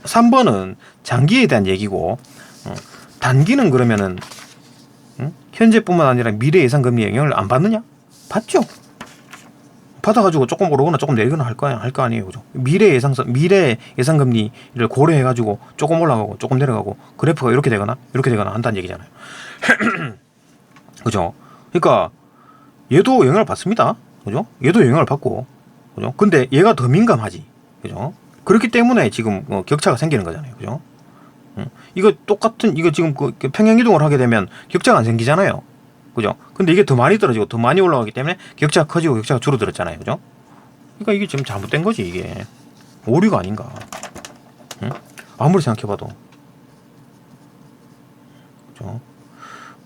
3번은 장기에 대한 얘기고, 단기는 그러면은 현재뿐만 아니라 미래 예상 금리 영향을 안 받느냐? 받죠. 받아가지고 조금 오르거나 조금 내리거나 할 거 아니에요. 그죠? 미래 예상 금리를 고려해가지고 조금 올라가고 조금 내려가고 그래프가 이렇게 되거나 한다는 얘기잖아요. 그죠? 그러니까 얘도 영향을 받습니다. 그죠? 얘도 영향을 받고, 그죠? 근데 얘가 더 민감하지. 그죠? 그렇기 때문에 지금 격차가 생기는 거잖아요. 그죠? 이거 지금 평행이동을 하게 되면 격차가 안 생기잖아요. 그죠? 근데 이게 더 많이 떨어지고 더 많이 올라가기 때문에 격차가 커지고 격차가 줄어들었잖아요. 그죠? 그러니까 이게 지금 잘못된 거지, 이게. 오류가 아닌가. 아무리 생각해봐도. 그죠?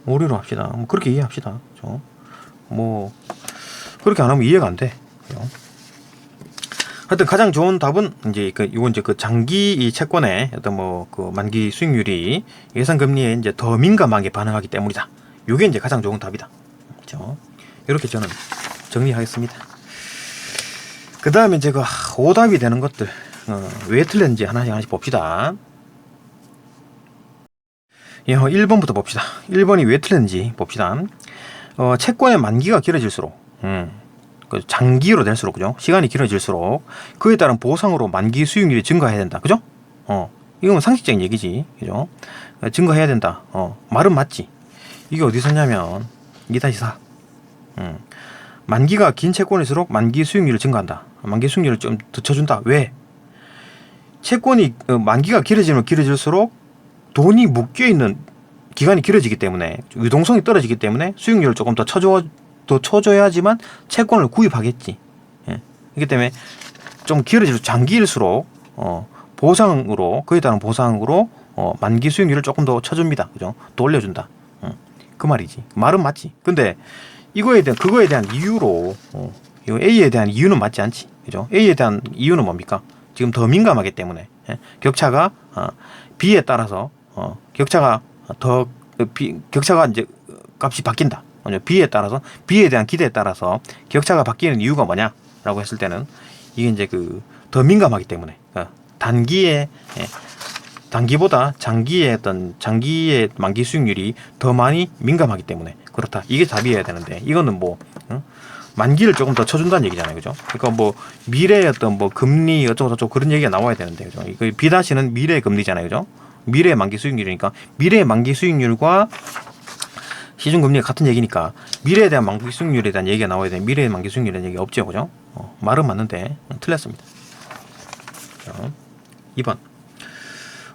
오류로 합시다. 그렇게 이해합시다. 그죠? 그렇게 안 하면 이해가 안 돼. 그죠? 하여튼 가장 좋은 답은 이제 이건 이제 장기 이 채권의 어떤 만기 수익률이 예상 금리에 이제 더 민감하게 반응하기 때문이다. 요게 이제 가장 좋은 답이다. 그렇죠? 이렇게 저는 정리하겠습니다. 그 다음에 이제 오답이 되는 것들 왜 틀렸는지 하나씩 봅시다. 1번부터 봅시다. 1번이 왜 틀렸는지 봅시다. 채권의 만기가 길어질수록 장기로 될수록, 그죠? 시간이 길어질수록 그에 따른 보상으로 만기 수익률이 증가해야 된다. 그죠? 이건 상식적인 얘기지. 그죠? 증가해야 된다. 말은 맞지. 이게 어디서 냐면 2-4. 만기가 긴 채권일수록 만기 수익률이 증가한다. 만기 수익률을 좀 더 쳐준다. 왜? 채권이 만기가 길어지면 길어질수록 돈이 묶여있는 기간이 길어지기 때문에, 유동성이 떨어지기 때문에 수익률을 조금 더 쳐줘야지만 채권을 구입하겠지. 예. 그렇기 때문에 좀 길어질수록, 장기일수록 보상으로, 그에 따른 보상으로 만기 수익률을 조금 더 쳐줍니다. 그죠? 더 올려준다. 그 말이지. 말은 맞지. 근데 그거에 대한 이유로 이거 A에 대한 이유는 맞지 않지. 그죠? A에 대한 이유는 뭡니까? 지금 더 민감하기 때문에. 격차가 B에 따라서 격차가 이제 값이 바뀐다. B에 따라서, B에 대한 기대에 따라서 격차가 바뀌는 이유가 뭐냐라고 했을 때는 이게 이제 더 민감하기 때문에, 단기보다 장기의 만기 수익률이 더 많이 민감하기 때문에 그렇다. 이게 답이어야 되는데, 이거는 만기를 조금 더 쳐준다는 얘기잖아요. 그죠? 그러니까 미래의 어떤 금리 어쩌고저쩌고 그런 얘기가 나와야 되는데, 그죠? 이거 B-는 미래의 금리잖아요. 그죠? 미래의 만기 수익률이니까 미래의 만기 수익률과 시중금리가 같은 얘기니까 미래에 대한 만기 수익률에 대한 얘기가 나와야 돼. 미래의 만기 수익률에 대한 얘기 없죠. 그죠? 말은 맞는데 틀렸습니다. 2번.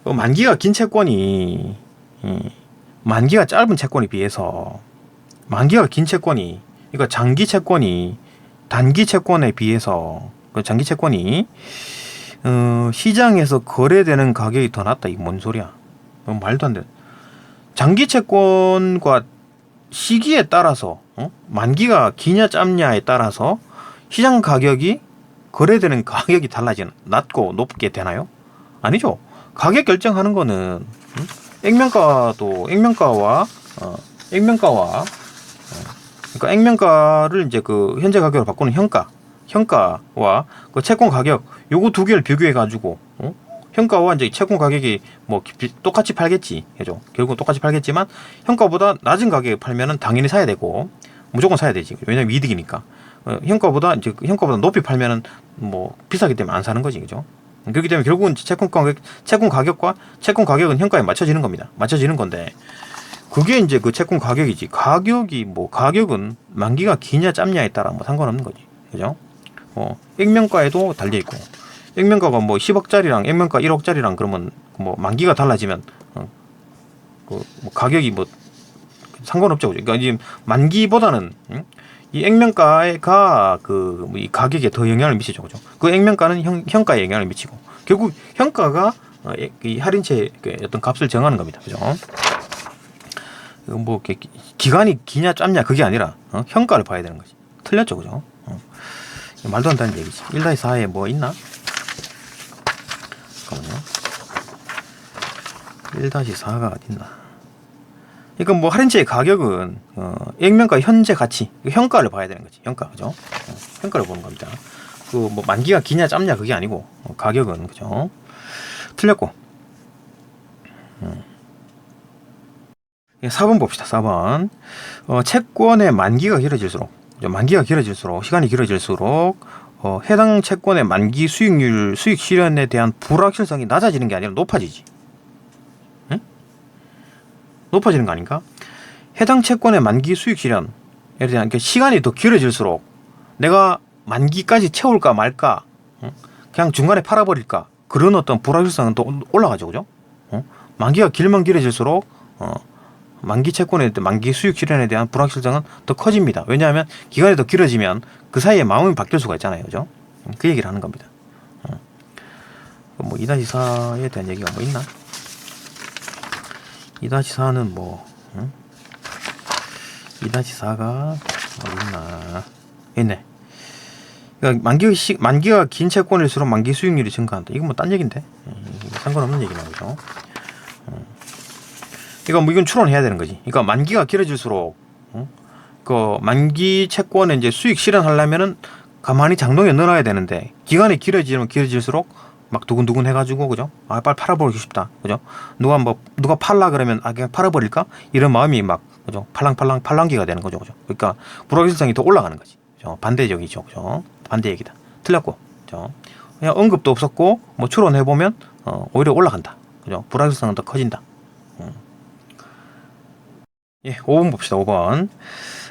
만기가 긴 채권이 만기가 짧은 채권에 비해서 만기가 긴 채권이, 그러니까 장기 채권이 단기 채권에 비해서 그 장기 채권이 시장에서 거래되는 가격이 더 낮다. 이게 뭔 소리야? 말도 안 돼. 장기 채권과 시기에 따라서 만기가 기냐 짧냐에 따라서 시장 가격이 거래되는 가격이 달라지는, 낮고 높게 되나요? 아니죠. 가격 결정하는 거는 액면가와 그러니까 액면가를 이제 그 현재 가격으로 바꾸는 현가와 그 채권 가격, 요거 두 개를 비교해 가지고 현가와 이제 채권 가격이 뭐 똑같이 팔겠지, 그죠? 결국 똑같이 팔겠지만 현가보다 낮은 가격에 팔면은 당연히 사야 되고 무조건 사야 되지. 왜냐면 이득이니까. 현가보다 높이 팔면은 뭐 비싸기 때문에 안 사는 거지, 그죠? 그렇기 때문에 결국은 채권 가격과 채권 가격은 현가에 맞춰지는 겁니다. 맞춰지는 건데 그게 이제 그 채권 가격이지. 가격은 만기가 기냐 짧냐에 따라 뭐 상관없는 거지, 그죠? 액면가에도 달려 있고. 액면가가 뭐 10억짜리랑 액면가 1억짜리랑 그러면 뭐 만기가 달라지면 뭐 가격이 뭐 상관없죠. 그러니까 이제 만기보다는 이 액면가가 이 가격에 더 영향을 미치죠, 그죠? 그 액면가는 현가에 영향을 미치고 결국 현가가 이 할인채의 어떤 값을 정하는 겁니다, 그죠? 뭐 기간이 기냐 짧냐 그게 아니라 현가를 봐야 되는 거지. 틀렸죠, 그죠? 말도 안 되는 얘기지. 1-4에 뭐 있나? 잠깐만요. 1-4가 어딨나? 그러니까 뭐 할인채의 가격은 액면가 현재 가치, 현가를 봐야 되는 거지. 현가, 그죠? 현가를 보는 겁니다. 그 뭐 만기가 기냐 짧냐 그게 아니고 가격은, 그죠? 틀렸고. 4번 봅시다. 4번. 채권의 만기가 길어질수록 시간이 길어질수록 해당 채권의 만기 수익 실현에 대한 불확실성이 낮아지는 게 아니라 높아지지. 응? 높아지는 거 아닌가? 해당 채권의 만기 수익 실현에 대한 시간이 더 길어질수록 내가 만기까지 채울까 말까, 그냥 중간에 팔아버릴까, 그런 어떤 불확실성은 더 올라가죠, 그죠? 만기가 길면 길어질수록 만기 채권에 만기 수익 실현에 대한 불확실성은 더 커집니다. 왜냐하면 기간이 더 길어지면 그 사이에 마음이 바뀔 수가 있잖아요, 그죠? 그 얘기를 하는 겁니다. 뭐 2-4에 대한 얘기가 뭐 있나? 2-4는 뭐 2-4가 뭐 있나? 있네. 그러니까 만기가 긴 채권일수록 만기 수익률이 증가한다. 이건 뭐 딴 얘기인데 상관없는 얘기나, 그죠? 그러니까 뭐 이건 추론해야 되는 거지. 그러니까 만기가 길어질수록 그 만기 채권에 이제 수익 실현하려면은 가만히 장롱에 넣어놔야 되는데 기간이 길어지면 길어질수록 막 두근두근 해가지고, 그죠? 아, 빨리 팔아버리고 싶다, 그죠? 누가 팔라 그러면 그냥 팔아버릴까? 이런 마음이 막, 그죠? 팔랑기가 되는 거죠, 그죠? 그러니까 불확실성이 더 올라가는 거지, 그죠? 반대적이죠, 그죠? 반대 얘기다. 틀렸고, 그죠? 그냥 언급도 없었고 뭐 추론해 보면 오히려 올라간다, 그죠? 불확실성은 더 커진다. 예, 5번 봅시다. 5번.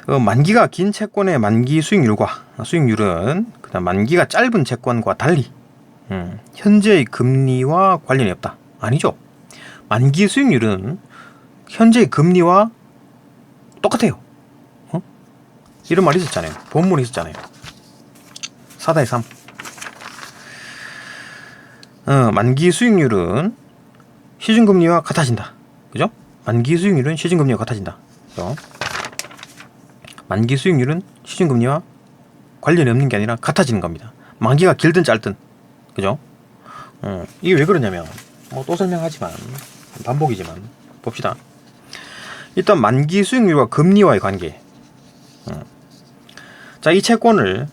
만기가 긴 채권의 만기 수익률은 그다음 만기가 짧은 채권과 달리 현재의 금리와 관련이 없다. 아니죠. 만기 수익률은 현재의 금리와 똑같아요. 이런 말이 있었잖아요. 본문이 있었잖아요. 4-3. 만기 수익률은 시중금리와 같아진다. 그죠? 만기 수익률은 시중금리와 같아진다. 그죠? 만기 수익률은 시중금리와 관련이 없는 게 아니라 같아지는 겁니다. 만기가 길든 짧든. 그죠? 이게 왜 그러냐면 뭐 또 설명하지만 반복이지만 봅시다. 일단 만기 수익률과 금리와의 관계. 자, 이 채권을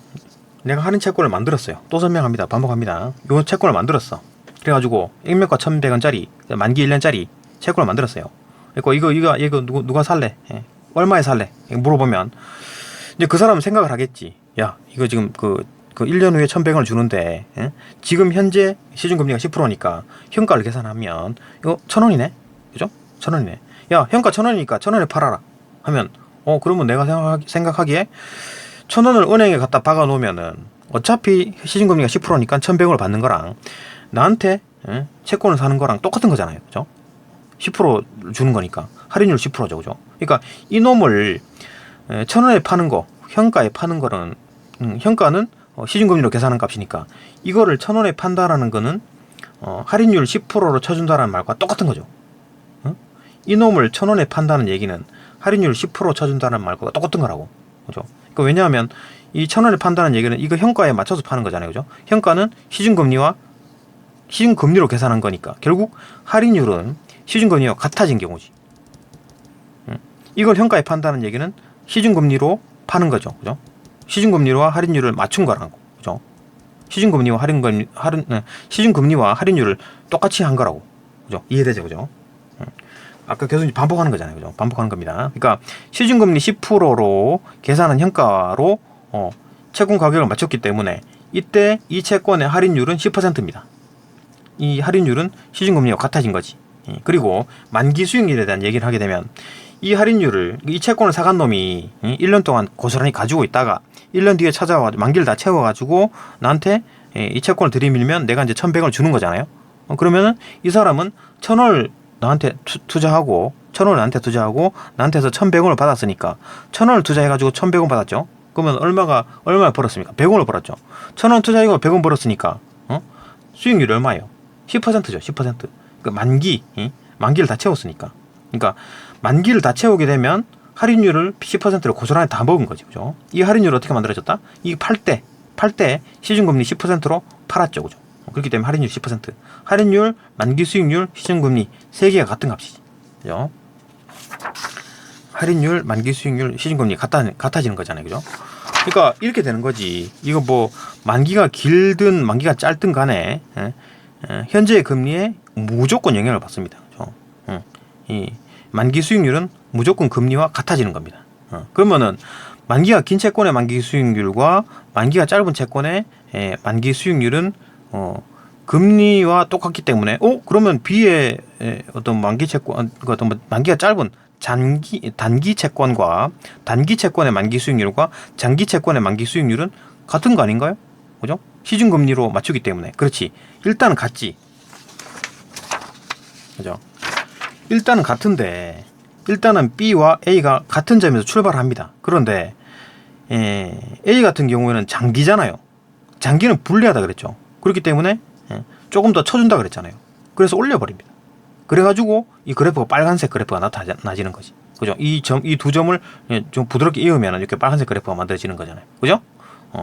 내가 할인 채권을 만들었어요. 또 설명합니다. 반복합니다. 이 채권을 만들었어. 그래가지고 액면가 1,100원짜리 만기 1년짜리 채권을 만들었어요. 이거 누가 살래? 예. 얼마에 살래? 물어보면 이제 그 사람은 생각을 하겠지. 야, 이거 지금 그 1년 후에 1,100원을 주는데, 예? 지금 현재 시중금리가 10%니까 현가를 계산하면 이거 1,000원이네? 그죠? 1,000원이네. 야, 현가 1,000원이니까 1,000원에 팔아라 하면 그러면 내가 생각하기에 1,000원을 은행에 갖다 박아 놓으면은 어차피 시중금리가 10%니까 1,100원을 받는 거랑 나한테 채권을 사는 거랑 똑같은 거잖아요, 그죠? 10% 주는 거니까 할인율 10%죠, 그죠? 그러니까 이놈을 1,000원에 파는 거, 현가에 파는 거는 현가는 시중금리로 계산한 값이니까 이거를 1,000원에 판다라는 거는 할인율 10%로 쳐준다라는 말과 똑같은 거죠. 이놈을 1,000원에 판다는 얘기는 할인율 10% 쳐준다는 말과 똑같은 거라고, 그죠? 그러니까 왜냐하면 이 1,000원에 판다는 얘기는 이거 현가에 맞춰서 파는 거잖아요, 그죠? 현가는 시중금리로 계산한 거니까 결국 할인율은 시중금리와 같아진 경우지. 이걸 현가에 판다는 얘기는 시중금리로 파는 거죠, 그죠? 시중금리와 할인율을 맞춘 거라고, 그죠? 시중금리와 시중금리와 할인율을 똑같이 한 거라고, 그죠? 이해되죠, 그죠? 아까 교수님 반복하는 거잖아요, 그죠? 반복하는 겁니다. 그러니까 시중금리 10%로 계산한 현가로 채권 가격을 맞췄기 때문에 이때 이 채권의 할인율은 10%입니다. 이 할인율은 시중금리와 같아진 거지. 그리고 만기 수익률에 대한 얘기를 하게 되면 이 할인율을, 이 채권을 사간 놈이 1년 동안 고스란히 가지고 있다가 1년 뒤에 찾아와 만기를 다 채워가지고 나한테 이 채권을 들이밀면 내가 이제 1,100원을 주는 거잖아요. 그러면은 이 사람은 1,000원을 나한테 투자하고 1,000원을 나한테 투자하고 나한테서 1,100원을 받았으니까 1,000원을 투자해가지고 1,100원 받았죠. 그러면 얼마 벌었습니까? 100원을 벌었죠. 1,000원 투자해고 100원 벌었으니까 수익률이 얼마예요? 10%죠. 10%. 그 만기를 다 채웠으니까. 그러니까 만기를 다 채우게 되면 할인율을 10%를 고스란히 다 먹은 거죠, 그죠? 이 할인율을 어떻게 만들어졌다? 이 팔 때 시중금리 10%로 팔았죠, 그죠? 그렇기 때문에 할인율 10%, 할인율, 만기 수익률, 시중금리 세 개가 같은 값이지, 그죠? 할인율, 만기 수익률, 시중금리 같아지는 거잖아요, 그죠? 그러니까 이렇게 되는 거지. 이거 뭐 만기가 길든 만기가 짧든 간에 현재의 금리에 무조건 영향을 받습니다, 그죠? 이 만기 수익률은 무조건 금리와 같아지는 겁니다. 그러면은 만기가 긴 채권의 만기 수익률과 만기가 짧은 채권의 만기 수익률은 금리와 똑같기 때문에 그러면 B의 어떤 만기 채권, 어떤 만기가 짧은 단기 채권과 단기 채권의 만기 수익률과 장기 채권의 만기 수익률은 같은 거 아닌가요? 그죠? 시중금리로 맞추기 때문에. 그렇지. 일단은 같지. 그죠? 일단은 같은데, 일단은 B와 A가 같은 점에서 출발합니다. 그런데 A 같은 경우에는 장기잖아요. 장기는 불리하다 그랬죠. 그렇기 때문에 조금 더 쳐준다 그랬잖아요. 그래서 올려버립니다. 그래가지고 이 그래프가 빨간색 그래프가 나타나지는 거지. 그죠? 이 두 점을 좀 부드럽게 이으면 이렇게 빨간색 그래프가 만들어지는 거잖아요. 그죠?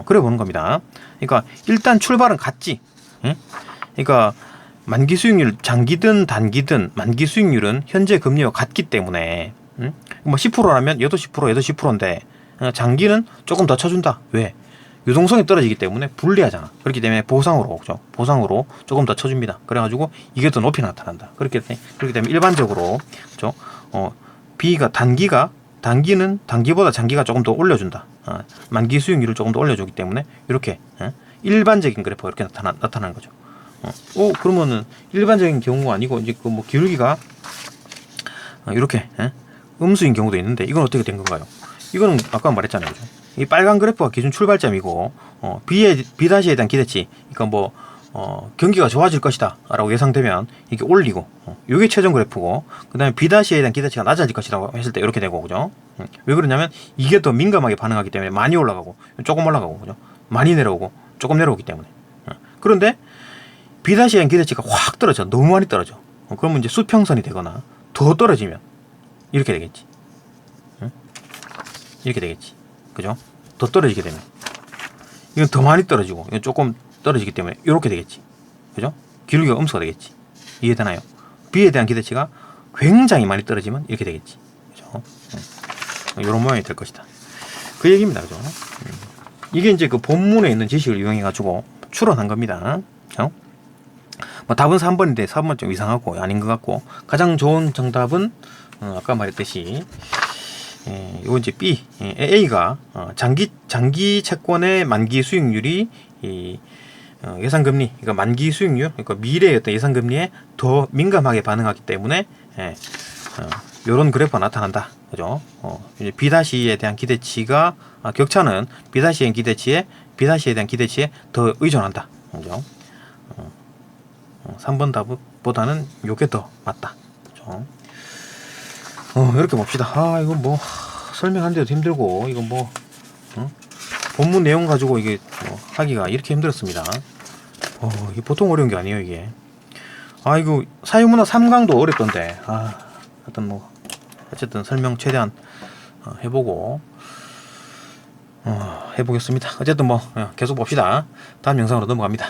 그래 보는 겁니다. 그러니까 일단 출발은 같지. 그러니까 만기 수익률, 장기든 단기든 만기 수익률은 현재 금리와 같기 때문에 뭐 10%라면 얘도 10%, 얘도 10%인데 장기는 조금 더 쳐준다. 왜? 유동성이 떨어지기 때문에 불리하잖아. 그렇기 때문에 보상으로, 그죠? 보상으로 조금 더 쳐줍니다. 그래가지고 이게 더 높이 나타난다. 그렇기 때문에 일반적으로, 그죠? B가 단기는 단기보다 장기가 조금 더 올려준다. 만기 수익률을 조금 더 올려주기 때문에 이렇게 일반적인 그래프가 이렇게 나타나는 거죠. 그러면은 일반적인 경우가 아니고 이제 그 뭐 기울기가 이렇게 음수인 경우도 있는데 이건 어떻게 된 건가요? 이거는 아까 말했잖아요, 그죠? 이 빨간 그래프가 기준 출발점이고 B에 대한 기대치, 그러니까 뭐 경기가 좋아질 것이다 라고 예상되면 이게 올리고 이게 최종 그래프고, 그 다음에 B에 대한 기대치가 낮아질 것이라고 했을 때 이렇게 되고, 그죠? 왜 그러냐면 이게 더 민감하게 반응하기 때문에 많이 올라가고 조금 올라가고, 그죠? 많이 내려오고 조금 내려오기 때문에. 그런데 B에 대한 기대치가 확 떨어져. 너무 많이 떨어져. 그러면 이제 수평선이 되거나 더 떨어지면 이렇게 되겠지. 이렇게 되겠지. 그죠? 더 떨어지게 되면 이건 더 많이 떨어지고 이건 조금 떨어지기 때문에 이렇게 되겠지. 그죠? 기울기가 음수가 되겠지. 이해되나요? B에 대한 기대치가 굉장히 많이 떨어지면 이렇게 되겠지. 그죠? 이런 모양이 될 것이다. 그 얘기입니다. 그죠? 이게 이제 그 본문에 있는 지식을 이용해 가지고 추론한 겁니다. 그죠? 뭐 답은 3번인데 4번 좀 이상하고 아닌 것 같고, 가장 좋은 정답은 아까 말했듯이 이거 이제 B, A가 장기 채권의 만기 수익률이 예상금리, 그러니까 만기 수익률, 그러니까 미래의 어떤 예상금리에 더 민감하게 반응하기 때문에 이런 그래프가 나타난다, 그죠? 이제 B-에 대한 기대치가 격차는 B-의 기대치에 대한 기대치에 더 의존한다, 그죠? 3번 답보다는 요게 더 맞다, 그죠? 이렇게 봅시다. 이거 뭐 설명하는데도 힘들고 이거 뭐 본문 내용 가지고 이게 하기가 이렇게 힘들었습니다. 이게 보통 어려운 게 아니에요 이게. 이거 사유문화 3강도 어렵던데. 하여튼 뭐 어쨌든 설명 최대한 해보고 해보겠습니다. 어쨌든 뭐 계속 봅시다. 다음 영상으로 넘어갑니다.